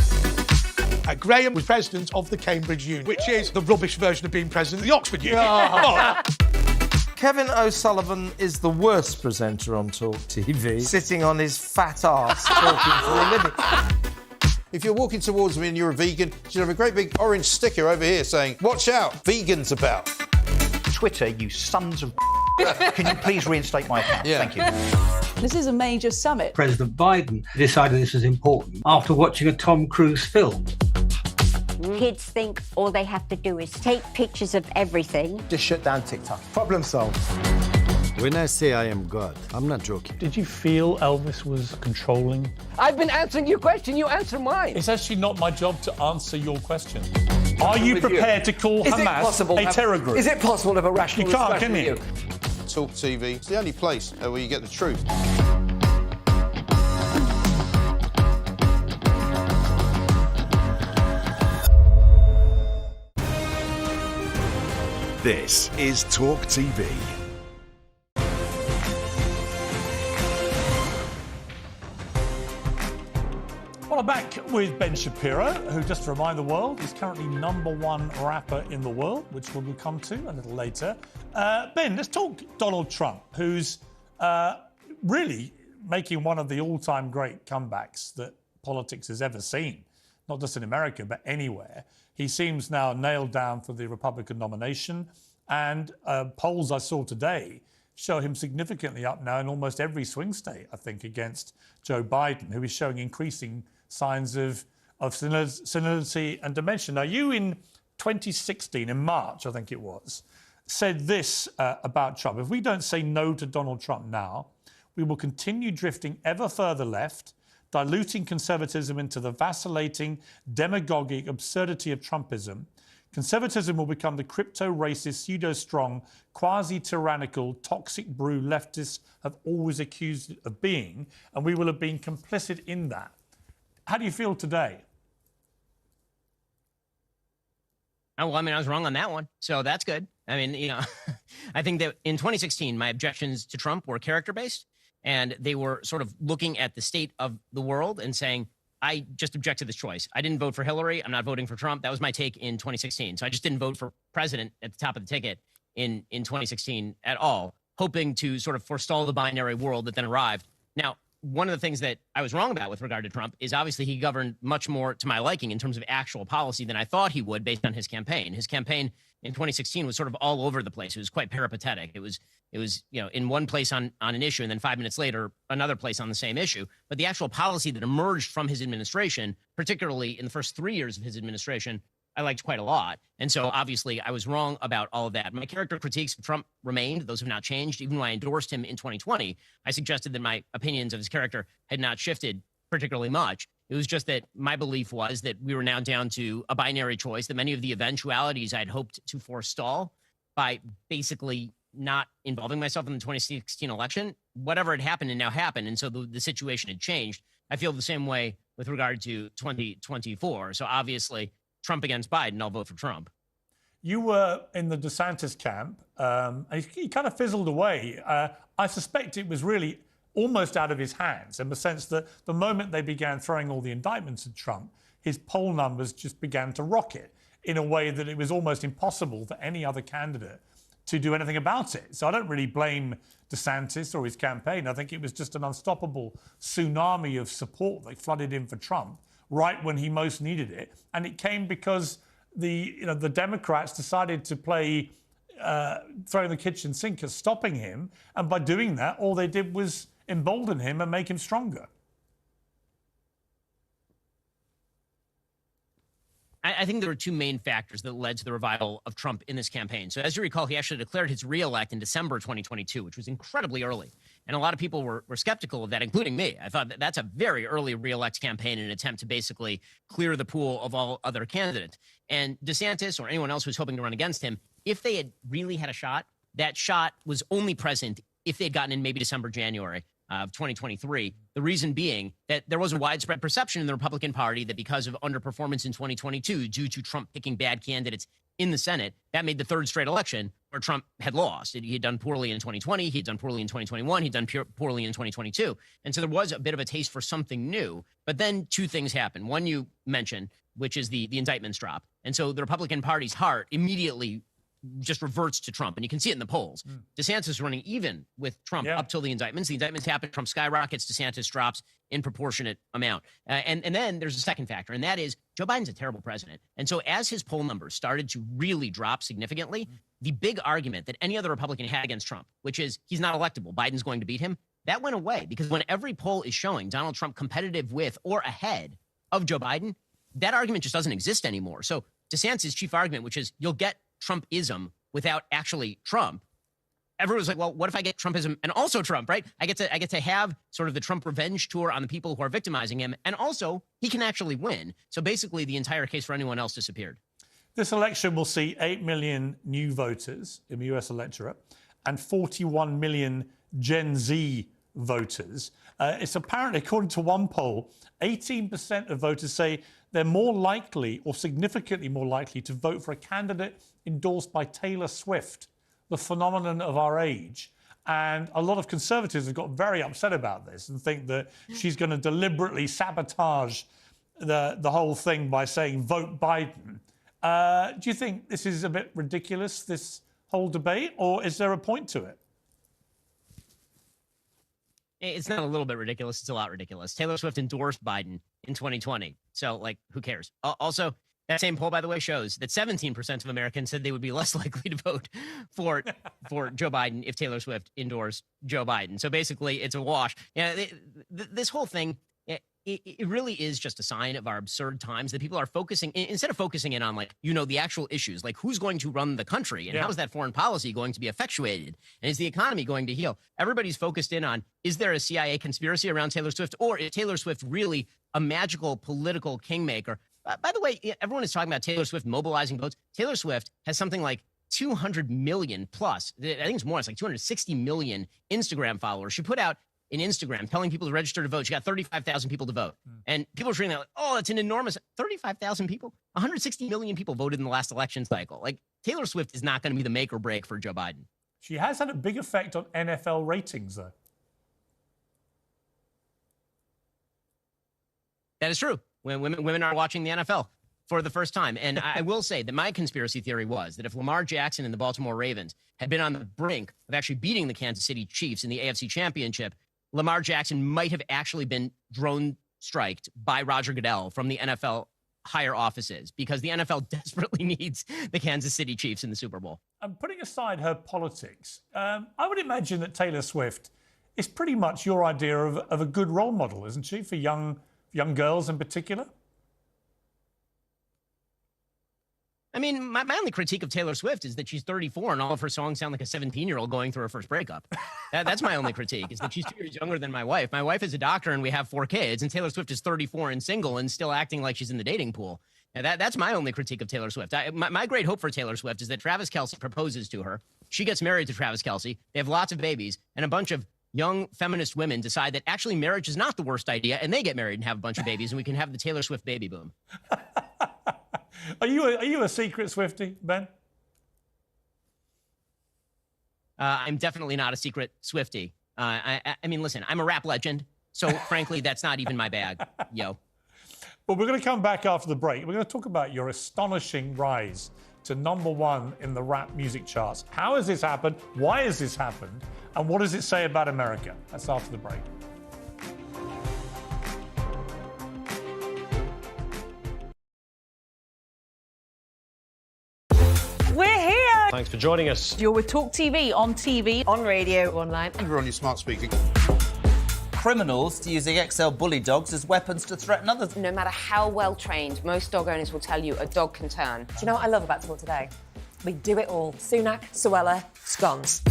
Graham was president of the Cambridge Union, which is the rubbish version of being president of the Oxford Union. Oh. Kevin O'Sullivan is the worst presenter on Talk TV, sitting on his fat arse talking for a living. If you're walking towards me and you're a vegan, you should have a great big orange sticker over here saying, "Watch out, vegans about." Twitter, you sons of Can you please reinstate my account? Yeah. Thank you. This is a major summit. President Biden decided this was important after watching a Tom Cruise film. Kids think all they have to do is take pictures of everything. Just shut down TikTok. Problem solved. When I say I am God, I'm not joking. Did you feel Elvis was controlling? I've been answering your question, you answer mine. It's actually not my job to answer your question. Are you prepared to call Hamas a terror group? Is it possible to have a rational You can't, discussion can you? with you? Talk TV. It's the only place where you get the truth. This is Talk TV. Well, I'm back with Ben Shapiro, who, just to remind the world, is currently #1 rapper in the world, which we'll come to a little later. Ben, let's talk Donald Trump, who's really making one of the all-time great comebacks that politics has ever seen, not just in America, but anywhere. He seems now nailed down for the Republican nomination, and polls I saw today show him significantly up now in almost every swing state, I think, against Joe Biden, who is showing increasing signs of senility and dementia. Now, you in 2016, in March, I think it was, said this about Trump. If we don't say no to Donald Trump now, we will continue drifting ever further left, diluting conservatism into the vacillating, demagogic absurdity of Trumpism. Conservatism will become the crypto-racist, pseudo-strong, quasi-tyrannical, toxic brew leftists have always accused it of being, and we will have been complicit in that. How do you feel today? Oh, well, I mean, I was wrong on that one, so that's good. I mean, you know, I think that in 2016, my objections to Trump were character-based, and they were sort of looking at the state of the world and saying, I just object to this choice. I didn't vote for Hillary. I'm not voting for Trump. That was my take in 2016. So I just didn't vote for president at the top of the ticket in 2016 at all, hoping to sort of forestall the binary world that then arrived. Now, one of the things that I was wrong about with regard to Trump is obviously he governed much more to my liking in terms of actual policy than I thought he would based on his campaign. His campaign in 2016 was sort of all over the place. It was quite peripatetic. It was, you know, in one place on an issue and then 5 minutes later, another place on the same issue. But the actual policy that emerged from his administration, particularly in the first 3 years of his administration, I liked quite a lot. And so obviously I was wrong about all of that. My character critiques of Trump remained. Those have not changed. Even when I endorsed him in 2020, I suggested that my opinions of his character had not shifted particularly much. It was just that my belief was that we were now down to a binary choice, that many of the eventualities I'd hoped to forestall by basically not involving myself in the 2016 election, whatever had happened and now happened. And so the situation had changed. I feel the same way with regard to 2024. So obviously, Trump against Biden, I'll vote for Trump. You were in the DeSantis camp, and he kind of fizzled away. I suspect it was really almost out of his hands, in the sense that the moment they began throwing all the indictments at Trump, his poll numbers just began to rocket in a way that it was almost impossible for any other candidate to do anything about it. So I don't really blame DeSantis or his campaign. I think it was just an unstoppable tsunami of support that flooded in for Trump right when he most needed it. And it came because the Democrats decided to play throwing the kitchen sink at stopping him. And by doing that, all they did was embolden him and make him stronger. I think there were two main factors that led to the revival of Trump in this campaign. So as you recall, he actually declared his reelect in December 2022, which was incredibly early. And a lot of people were skeptical of that, including me. I thought that's a very early reelect campaign in an attempt to basically clear the pool of all other candidates. And DeSantis or anyone else who was hoping to run against him, if they had really had a shot, that shot was only present if they had gotten in maybe December, January of 2023. The reason being that there was a widespread perception in the Republican Party that because of underperformance in 2022 due to Trump picking bad candidates in the Senate, that made the third straight election where Trump had lost. He had done poorly in 2020. He'd done poorly in 2021. He'd done poorly in 2022. And so there was a bit of a taste for something new. But then two things happened. One you mentioned, which is the indictments drop. And so the Republican Party's heart immediately just reverts to Trump. And you can see it in the polls. DeSantis is running even with Trump up till the indictments. The indictments happen, Trump skyrockets, DeSantis drops in proportionate amount. And then there's a second factor, and that is Joe Biden's a terrible president. And so as his poll numbers started to really drop significantly, the big argument that any other Republican had against Trump, which is he's not electable, Biden's going to beat him, that went away. Because when every poll is showing Donald Trump competitive with or ahead of Joe Biden, that argument just doesn't exist anymore. So DeSantis' chief argument, which is you'll get Trumpism without actually Trump. Everyone's like, well, what if I get Trumpism and also Trump, right? I get to have sort of the Trump revenge tour on the people who are victimizing him, and also he can actually win. So basically the entire case for anyone else disappeared. This election will see 8 million new voters in the US electorate and 41 million Gen Z voters. It's apparently, according to one poll, 18% of voters say they're more likely or significantly more likely to vote for a candidate endorsed by Taylor Swift, the phenomenon of our age. And a lot of conservatives have got very upset about this and think that she's going to deliberately sabotage the whole thing by saying vote Biden. Do you think this is a bit ridiculous, this whole debate, or is there a point to it? It's not a little bit ridiculous. It's a lot ridiculous. Taylor Swift endorsed Biden in 2020. So, like, who cares? Also, that same poll, by the way, shows that 17% of Americans said they would be less likely to vote for Joe Biden if Taylor Swift endorsed Joe Biden. So basically, it's a wash. This whole thing, it really is just a sign of our absurd times that people are focusing, instead of focusing in on, like, the actual issues, like who's going to run the country and how is that foreign policy going to be effectuated and is the economy going to heal? Everybody's focused in on, is there a CIA conspiracy around Taylor Swift, or is Taylor Swift really a magical political kingmaker? By the way, everyone is talking about Taylor Swift mobilizing votes. Taylor Swift has something like 200 million plus, I think it's more, it's like 260 million Instagram followers. She put out in Instagram telling people to register to vote. She got 35,000 people to vote. And people are treating that like, oh, it's an enormous 35,000 people. 160 million people voted in the last election cycle. Like, Taylor Swift is not going to be the make or break for Joe Biden. She has had a big effect on NFL ratings, though. That is true. When women are watching the NFL for the first time. And I will say that my conspiracy theory was that if Lamar Jackson and the Baltimore Ravens had been on the brink of actually beating the Kansas City Chiefs in the AFC Championship, Lamar Jackson might have actually been drone striked by Roger Goodell from the NFL higher offices, because the NFL desperately needs the Kansas City Chiefs in the Super Bowl. And putting aside her politics, I would imagine that Taylor Swift is pretty much your idea of a good role model, isn't she, for young girls in particular? I mean, my only critique of Taylor Swift is that she's 34 and all of her songs sound like a 17-year-old going through her first breakup. That's my only critique, is that she's 2 years younger than my wife. My wife is a doctor and we have 4 kids, and Taylor Swift is 34 and single and still acting like she's in the dating pool. Now, that's my only critique of Taylor Swift. My great hope for Taylor Swift is that Travis Kelce proposes to her. She gets married to Travis Kelce. They have lots of babies, and a bunch of young feminist women decide that actually marriage is not the worst idea, and they get married and have a bunch of babies, and we can have the Taylor Swift baby boom. Are you a secret Swiftie, Ben? I'm definitely not a secret Swiftie. I mean, listen, I'm a rap legend, so frankly, that's not even my bag, yo. Well, we're going to come back after the break. We're going to talk about your astonishing rise to #1 in the rap music charts. How has this happened? Why has this happened? And what does it say about America? That's after the break. We're here. Thanks for joining us. You're with TalkTV, on TV, on radio, online. And we're on your smart speaker. Criminals using XL bully dogs as weapons to threaten others. No matter how well trained, most dog owners will tell you a dog can turn. Do you know what I love about Talk Today? We do it all. Sunak, Suella, scones.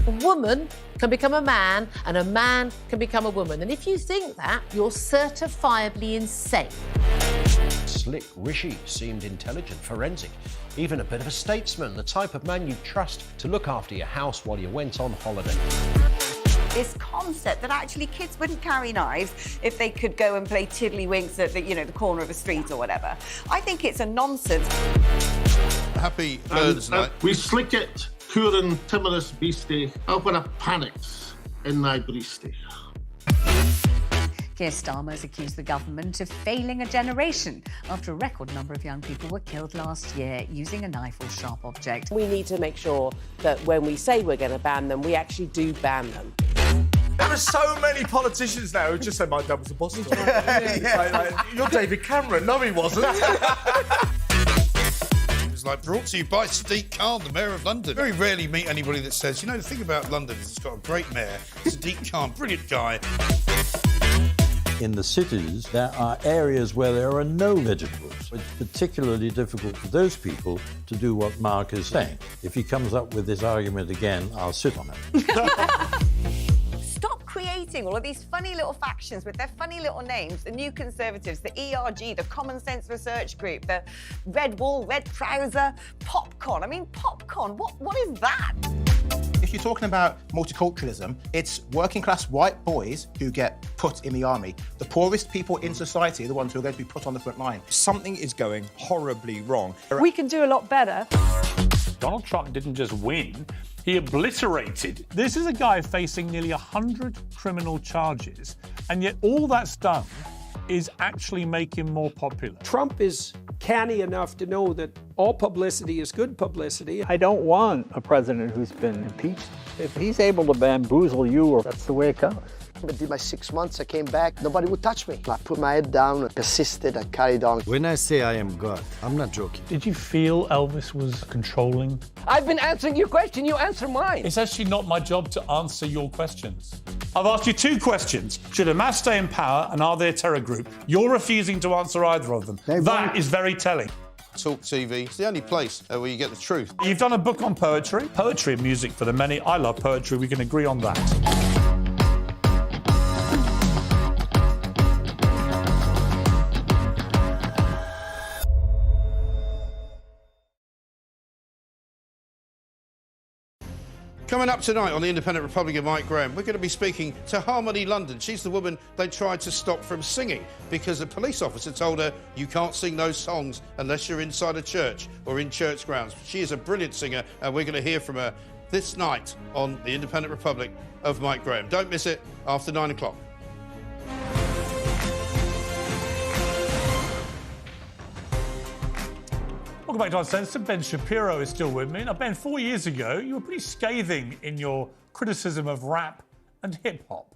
A woman can become a man and a man can become a woman. And if you think that, you're certifiably insane. Slick Rishi seemed intelligent, forensic, even a bit of a statesman, the type of man you'd trust to look after your house while you went on holiday. This concept that actually kids wouldn't carry knives if they could go and play tiddlywinks at the corner of a street or whatever. I think it's a nonsense. Happy Birds Night. We slick it, Curan timorous beastie, open up panics in thy breastie. Keir Starmer's accused the government of failing a generation after a record number of young people were killed last year using a knife or sharp object. We need to make sure that when we say we're going to ban them, we actually do ban them. There are so many politicians now who just say my dad was a Boston. Like, you're David Cameron. No, he wasn't. Like brought to you by Sadiq Khan, the Mayor of London. Very rarely meet anybody that says, the thing about London is it's got a great mayor, Sadiq Khan, brilliant guy. In the cities, there are areas where there are no vegetables. It's particularly difficult for those people to do what Mark is saying. If he comes up with this argument again, I'll sit on it. Stop creating creating all of these funny little factions with their funny little names. The New Conservatives, the ERG, the Common Sense Research Group, the Red Wall, Red Trouser, Popcorn. I mean, popcorn, what is that? If you're talking about multiculturalism, it's working class white boys who get put in the army. The poorest people in society are the ones who are going to be put on the front line. Something is going horribly wrong. We can do a lot better. Donald Trump didn't just win, he obliterated. This is a guy facing nearly 100 criminal charges, and yet all that's done is actually make him more popular. Trump is canny enough to know that all publicity is good publicity. I don't want a president who's been impeached. If he's able to bamboozle you, that's the way it goes. I did my 6 months, I came back, nobody would touch me. I put my head down, I persisted, I carried on. When I say I am God, I'm not joking. Did you feel Elvis was controlling? I've been answering your question, you answer mine. It's actually not my job to answer your questions. I've asked you 2 questions. Should Hamas stay in power and are they a terror group? You're refusing to answer either of them. That is very telling. Talk TV. It's the only place where you get the truth. You've done a book on poetry. Poetry and music for the many. I love poetry. We can agree on that. Coming up tonight on the Independent Republic of Mike Graham, we're going to be speaking to Harmony London. She's the woman they tried to stop from singing because a police officer told her you can't sing those songs unless you're inside a church or in church grounds. She is a brilliant singer, and we're going to hear from her this night on the Independent Republic of Mike Graham. Don't miss it after 9 o'clock. Welcome back to Uncensored. Ben Shapiro is still with me. Now, Ben, 4 years ago, you were pretty scathing in your criticism of rap and hip-hop.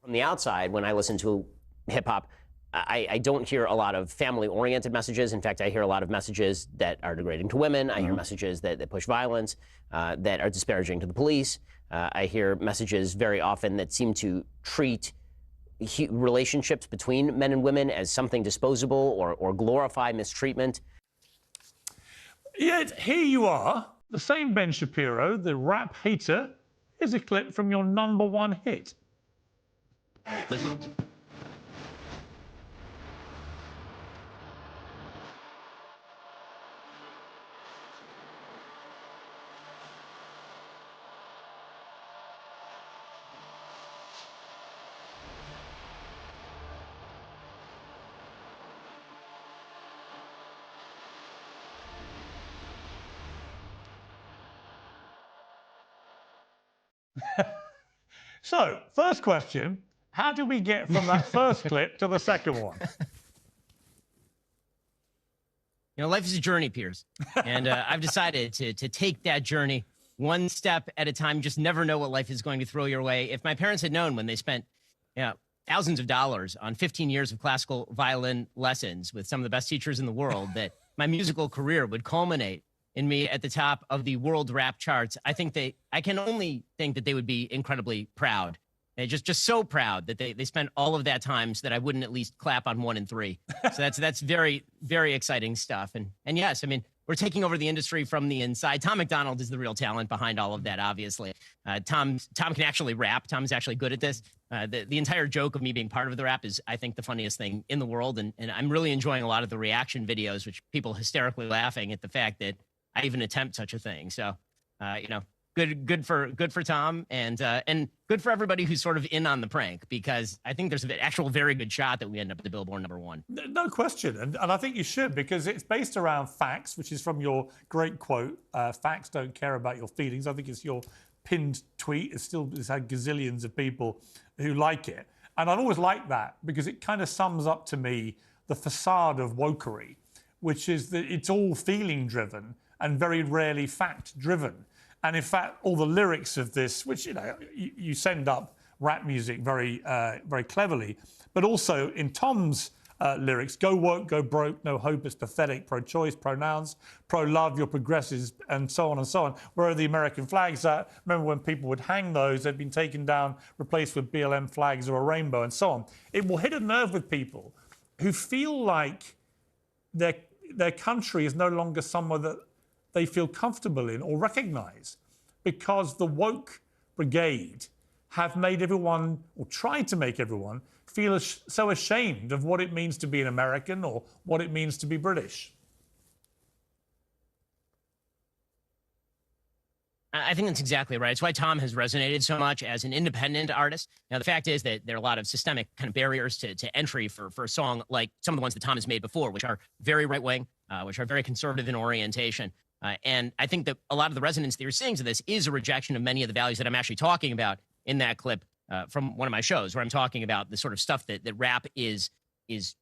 From the outside, when I listen to hip-hop, I don't hear a lot of family-oriented messages. In fact, I hear a lot of messages that are degrading to women. I hear messages that push violence, that are disparaging to the police. I hear messages very often that seem to treat relationships between men and women as something disposable or glorify mistreatment. Yet here you are, the same Ben Shapiro, the rap hater. Here's a clip from your #1 hit. Listen. So, first question, how do we get from that first clip to the second one? You know, life is a journey, Piers. And I've decided to take that journey one step at a time. Just never know what life is going to throw your way. If my parents had known when they spent thousands of dollars on 15 years of classical violin lessons with some of the best teachers in the world, that my musical career would culminate in me at the top of the world rap charts, I can only think that they would be incredibly proud. And just so proud that they spent all of that time so that I wouldn't at least clap on 1 and 3. So that's very, very exciting stuff. And yes, I mean, we're taking over the industry from the inside. Tom McDonald is the real talent behind all of that, obviously. Tom can actually rap. Tom's actually good at this. The entire joke of me being part of the rap is, I think, the funniest thing in the world. And I'm really enjoying a lot of the reaction videos, which people hysterically laughing at the fact that I even attempt such a thing. So, good for Tom and good for everybody who's sort of in on the prank, because I think there's an actual very good shot that we end up at the Billboard #1. No question. And I think you should, because it's based around facts, which is from your great quote, facts don't care about your feelings. I think it's your pinned tweet. It's had gazillions of people who like it. And I've always liked that because it kind of sums up to me the facade of wokery, which is that it's all feeling driven and very rarely fact driven. And in fact, all the lyrics of this, which, you send up rap music very cleverly, but also in Tom's lyrics, go woke, go broke, no hope, it's pathetic, pro-choice, pronouns, pro-love, your progressives, and so on and so on. Where are the American flags at? Remember when people would hang those, they'd been taken down, replaced with BLM flags or a rainbow, and so on. It will hit a nerve with people who feel like their country is no longer somewhere that they feel comfortable in or recognise, because the woke brigade have made everyone, or tried to make everyone, feel so ashamed of what it means to be an American or what it means to be British? I think that's exactly right. It's why Tom has resonated so much as an independent artist. Now, the fact is that there are a lot of systemic kind of barriers to entry for a song like some of the ones that Tom has made before, which are very right-wing, which are very conservative in orientation. And I think that a lot of the resonance that you're seeing to this is a rejection of many of the values that I'm actually talking about in that clip from one of my shows, where I'm talking about the sort of stuff that rap is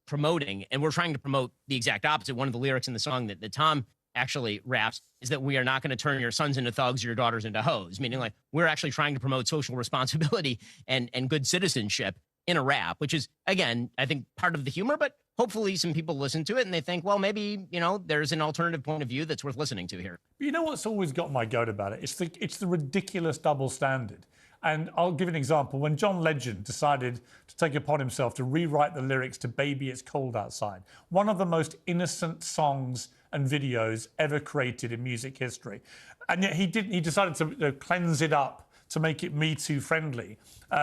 promoting. And we're trying to promote the exact opposite. One of the lyrics in the song that Tom actually raps is that we are not going to turn your sons into thugs or your daughters into hoes, meaning like we're actually trying to promote social responsibility and good citizenship in a rap, which is, again, I think part of the humor, but hopefully some people listen to it and they think, well, maybe, you know, there's an alternative point of view that's worth listening to here. But you know what's always got my goat about it? It's the ridiculous double standard. And I'll give an example. When John Legend decided to take upon himself to rewrite the lyrics to Baby It's Cold Outside, one of the most innocent songs and videos ever created in music history. And yet he decided to cleanse it up to make it Me Too friendly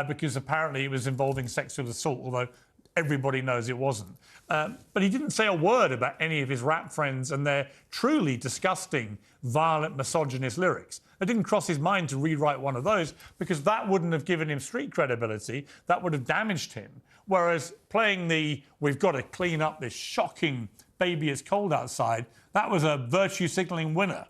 because apparently it was involving sexual assault, although everybody knows it wasn't. But he didn't say a word about any of his rap friends and their truly disgusting, violent, misogynist lyrics. It didn't cross his mind to rewrite one of those because that wouldn't have given him street credibility. That would have damaged him. Whereas playing we've got to clean up this shocking Baby It's Cold Outside, that was a virtue signaling winner.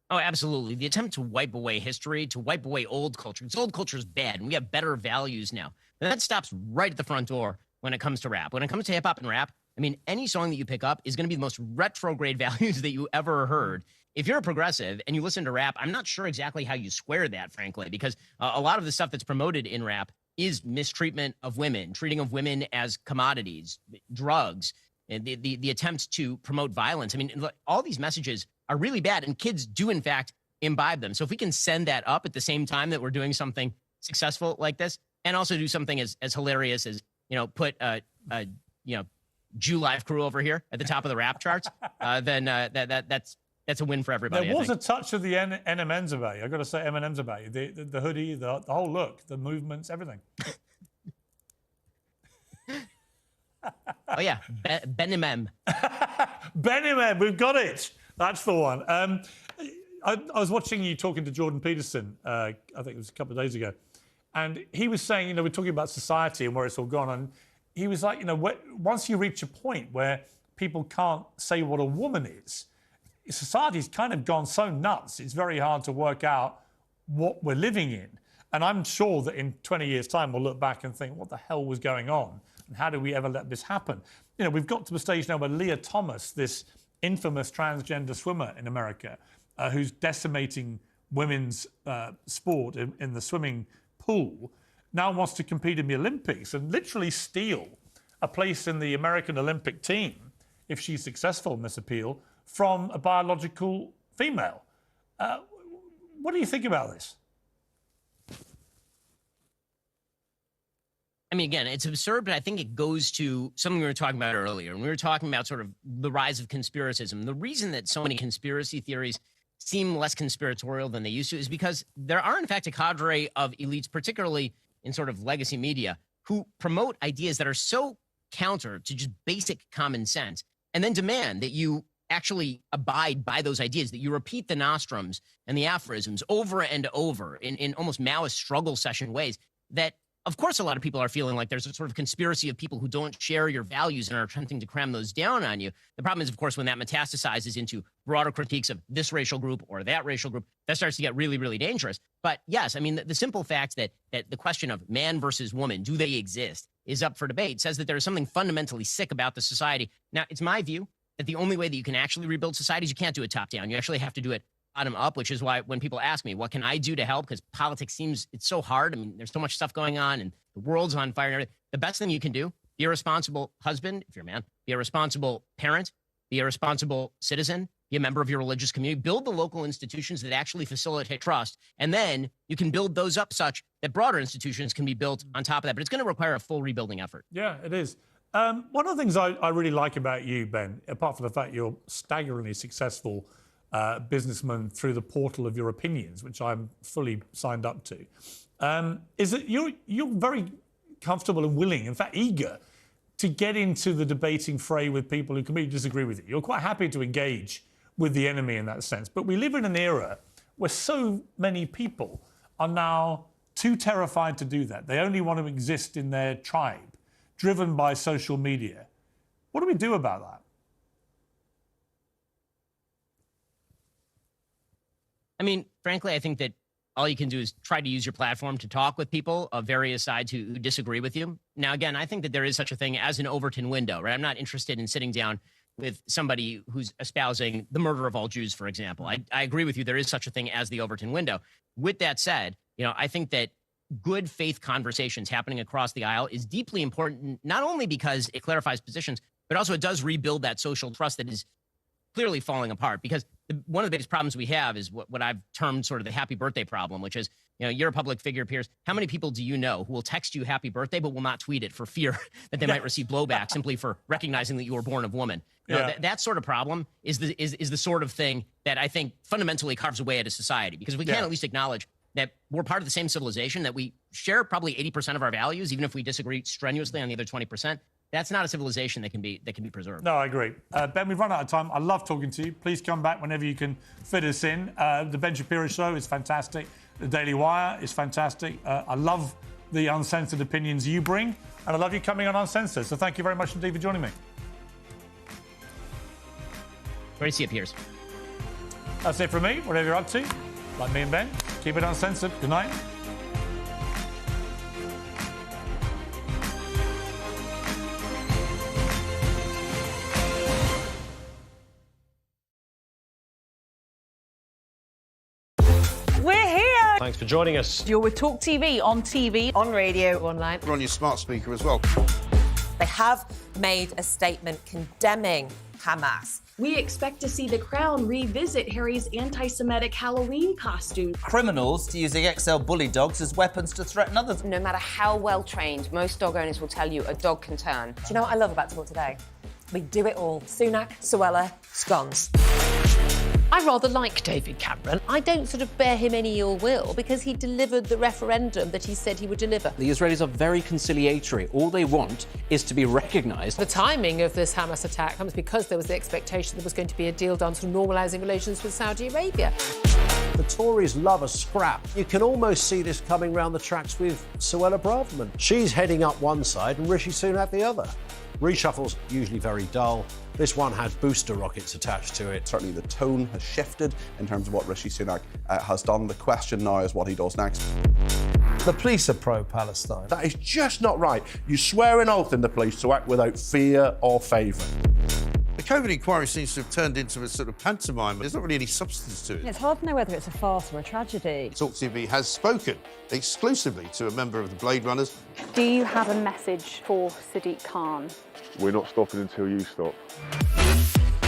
Oh, absolutely. The attempt to wipe away history, to wipe away old culture. Because old culture is bad, and we have better values now. And that stops right at the front door when it comes to rap. When it comes to hip-hop and rap, I mean, any song that you pick up is going to be the most retrograde values that you ever heard. If you're a progressive and you listen to rap, I'm not sure exactly how you square that, frankly, because a lot of the stuff that's promoted in rap is mistreatment of women, treating of women as commodities, drugs, and the attempts to promote violence. I mean, all these messages are really bad, and kids do, in fact, imbibe them. So if we can send that up at the same time that we're doing something successful like this, and also do something as hilarious as, you know, put, Jew Life Crew over here at the top of the rap charts, then that's a win for everybody. There was a touch of the M&M's about you. I've got to say M&M's about you. The hoodie, the whole look, the movements, everything. Oh, yeah. Ben-M. Ben-M, we've got it. That's the one. I was watching you talking to Jordan Peterson, I think it was a couple of days ago, and he was saying, you know, we're talking about society and where it's all gone, and he was like, you know, once you reach a point where people can't say what a woman is, society's kind of gone so nuts, it's very hard to work out what we're living in. And I'm sure that in 20 years' time, we'll look back and think, what the hell was going on? And how did we ever let this happen? You know, we've got to the stage now where Leah Thomas, this infamous transgender swimmer in America, who's decimating women's sport in the swimming pool, now wants to compete in the Olympics and literally steal a place in the American Olympic team, if she's successful in this appeal, from a biological female. What do you think about this? I mean, again, it's absurd, but I think it goes to something we were talking about earlier. And we were talking about sort of the rise of conspiracism. The reason that so many conspiracy theories seem less conspiratorial than they used to is because there are, in fact, a cadre of elites, particularly in sort of legacy media, who promote ideas that are so counter to just basic common sense and then demand that you actually abide by those ideas, that you repeat the nostrums and the aphorisms over and over in almost Maoist struggle session ways that, of course, a lot of people are feeling like there's a sort of conspiracy of people who don't share your values and are attempting to cram those down on you. The problem is, of course, when that metastasizes into broader critiques of this racial group or that racial group, that starts to get really, really dangerous. But yes, I mean, the simple fact that the question of man versus woman, do they exist, is up for debate, says that there is something fundamentally sick about the society. Now, it's my view that the only way that you can actually rebuild society is you can't do it top down. You actually have to do it bottom up, which is why when people ask me, what can I do to help? Because politics seems, it's so hard. I mean, there's so much stuff going on and the world's on fire and everything. The best thing you can do, be a responsible husband, if you're a man, be a responsible parent, be a responsible citizen, be a member of your religious community, build the local institutions that actually facilitate trust. And then you can build those up such that broader institutions can be built on top of that. But it's going to require a full rebuilding effort. Yeah, it is. One of the things I really like about you, Ben, apart from the fact you're staggeringly successful businessman through the portal of your opinions, which I'm fully signed up to. Is that you're very comfortable and willing, in fact, eager to get into the debating fray with people who completely disagree with you. You're quite happy to engage with the enemy in that sense. But we live in an era where so many people are now too terrified to do that. They only want to exist in their tribe, driven by social media. What do we do about that? I mean, frankly, I think that all you can do is try to use your platform to talk with people of various sides who disagree with you. Now, again, I think that there is such a thing as an Overton window, right? I'm not interested in sitting down with somebody who's espousing the murder of all Jews, for example. I agree with you. There is such a thing as the Overton window. With that said, I think that good faith conversations happening across the aisle is deeply important, not only because it clarifies positions, but also it does rebuild that social trust that is clearly falling apart. Because one of the biggest problems we have is what I've termed sort of the happy birthday problem, which is, you're a public figure, Piers. How many people do you know who will text you happy birthday but will not tweet it for fear that they might receive blowback simply for recognizing that you were born of woman? That sort of problem is the sort of thing that I think fundamentally carves away at a society. Because if we can't at least acknowledge that we're part of the same civilization, that we share probably 80% of our values, even if we disagree strenuously on the other 20%, that's not a civilization that can be preserved. No, I agree. Ben, we've run out of time. I love talking to you. Please come back whenever you can fit us in. The Ben Shapiro Show is fantastic. The Daily Wire is fantastic. I love the uncensored opinions you bring, and I love you coming on Uncensored. So thank you very much indeed for joining me. Great to see you, Piers. That's it from me. Whatever you're up to, like me and Ben, keep it uncensored. Good night. We're here. Thanks for joining us. You're with Talk TV, on radio, online. We're on your smart speaker as well. They have made a statement condemning Hamas. We expect to see the Crown revisit Harry's anti-Semitic Halloween costume. Criminals using XL bully dogs as weapons to threaten others. No matter how well trained, most dog owners will tell you a dog can turn. Do you know what I love about Talk Today? We do it all. Sunak, Suella, scones. I rather like David Cameron. I don't sort of bear him any ill will because he delivered the referendum that he said he would deliver. The Israelis are very conciliatory. All they want is to be recognised. The timing of this Hamas attack comes because there was the expectation there was going to be a deal done sort of normalising relations with Saudi Arabia. The Tories love a scrap. You can almost see this coming round the tracks with Suella Braverman. She's heading up one side and Rishi Sunak the other. Reshuffles usually very dull. This one had booster rockets attached to it. Certainly the tone has shifted in terms of what Rishi Sunak has done. The question now is what he does next. The police are pro-Palestine. That is just not right. You swear an oath in the police to act without fear or favour. The COVID inquiry seems to have turned into a sort of pantomime. There's not really any substance to it. It's hard to know whether it's a farce or a tragedy. TalkTV has spoken exclusively to a member of the Blade Runners. Do you have a message for Sadiq Khan? We're not stopping until you stop.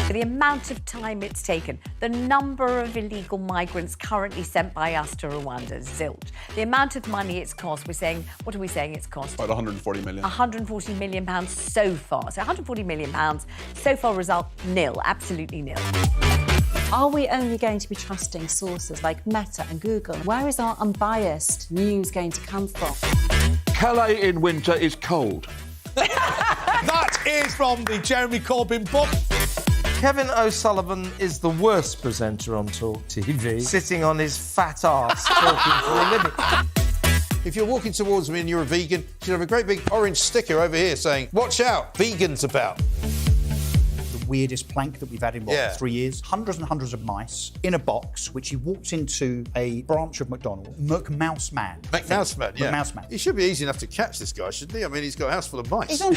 The amount of time it's taken, the number of illegal migrants currently sent by us to Rwanda, zilch. The amount of money it's cost, what are we saying it's cost? About 140 million. 140 million pounds so far. So 140 million pounds, so far result nil, absolutely nil. Are we only going to be trusting sources like Meta and Google? Where is our unbiased news going to come from? Calais in winter is cold. That is from the Jeremy Corbyn book. Kevin O'Sullivan is the worst presenter on Talk TV, sitting on his fat arse talking for a living. If you're walking towards me and you're a vegan, you should have a great big orange sticker over here saying, "Watch out, vegans about." The weirdest plank that we've had in, 3 years? Hundreds and hundreds of mice in a box, which he walked into a branch of McDonald's. McMouse Man. McMouse Man, yeah. McMouse Man. It should be easy enough to catch this guy, shouldn't he? I mean, he's got a house full of mice. He's on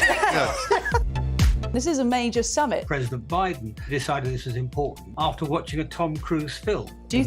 This is a major summit. President Biden decided this was important after watching a Tom Cruise film. Do you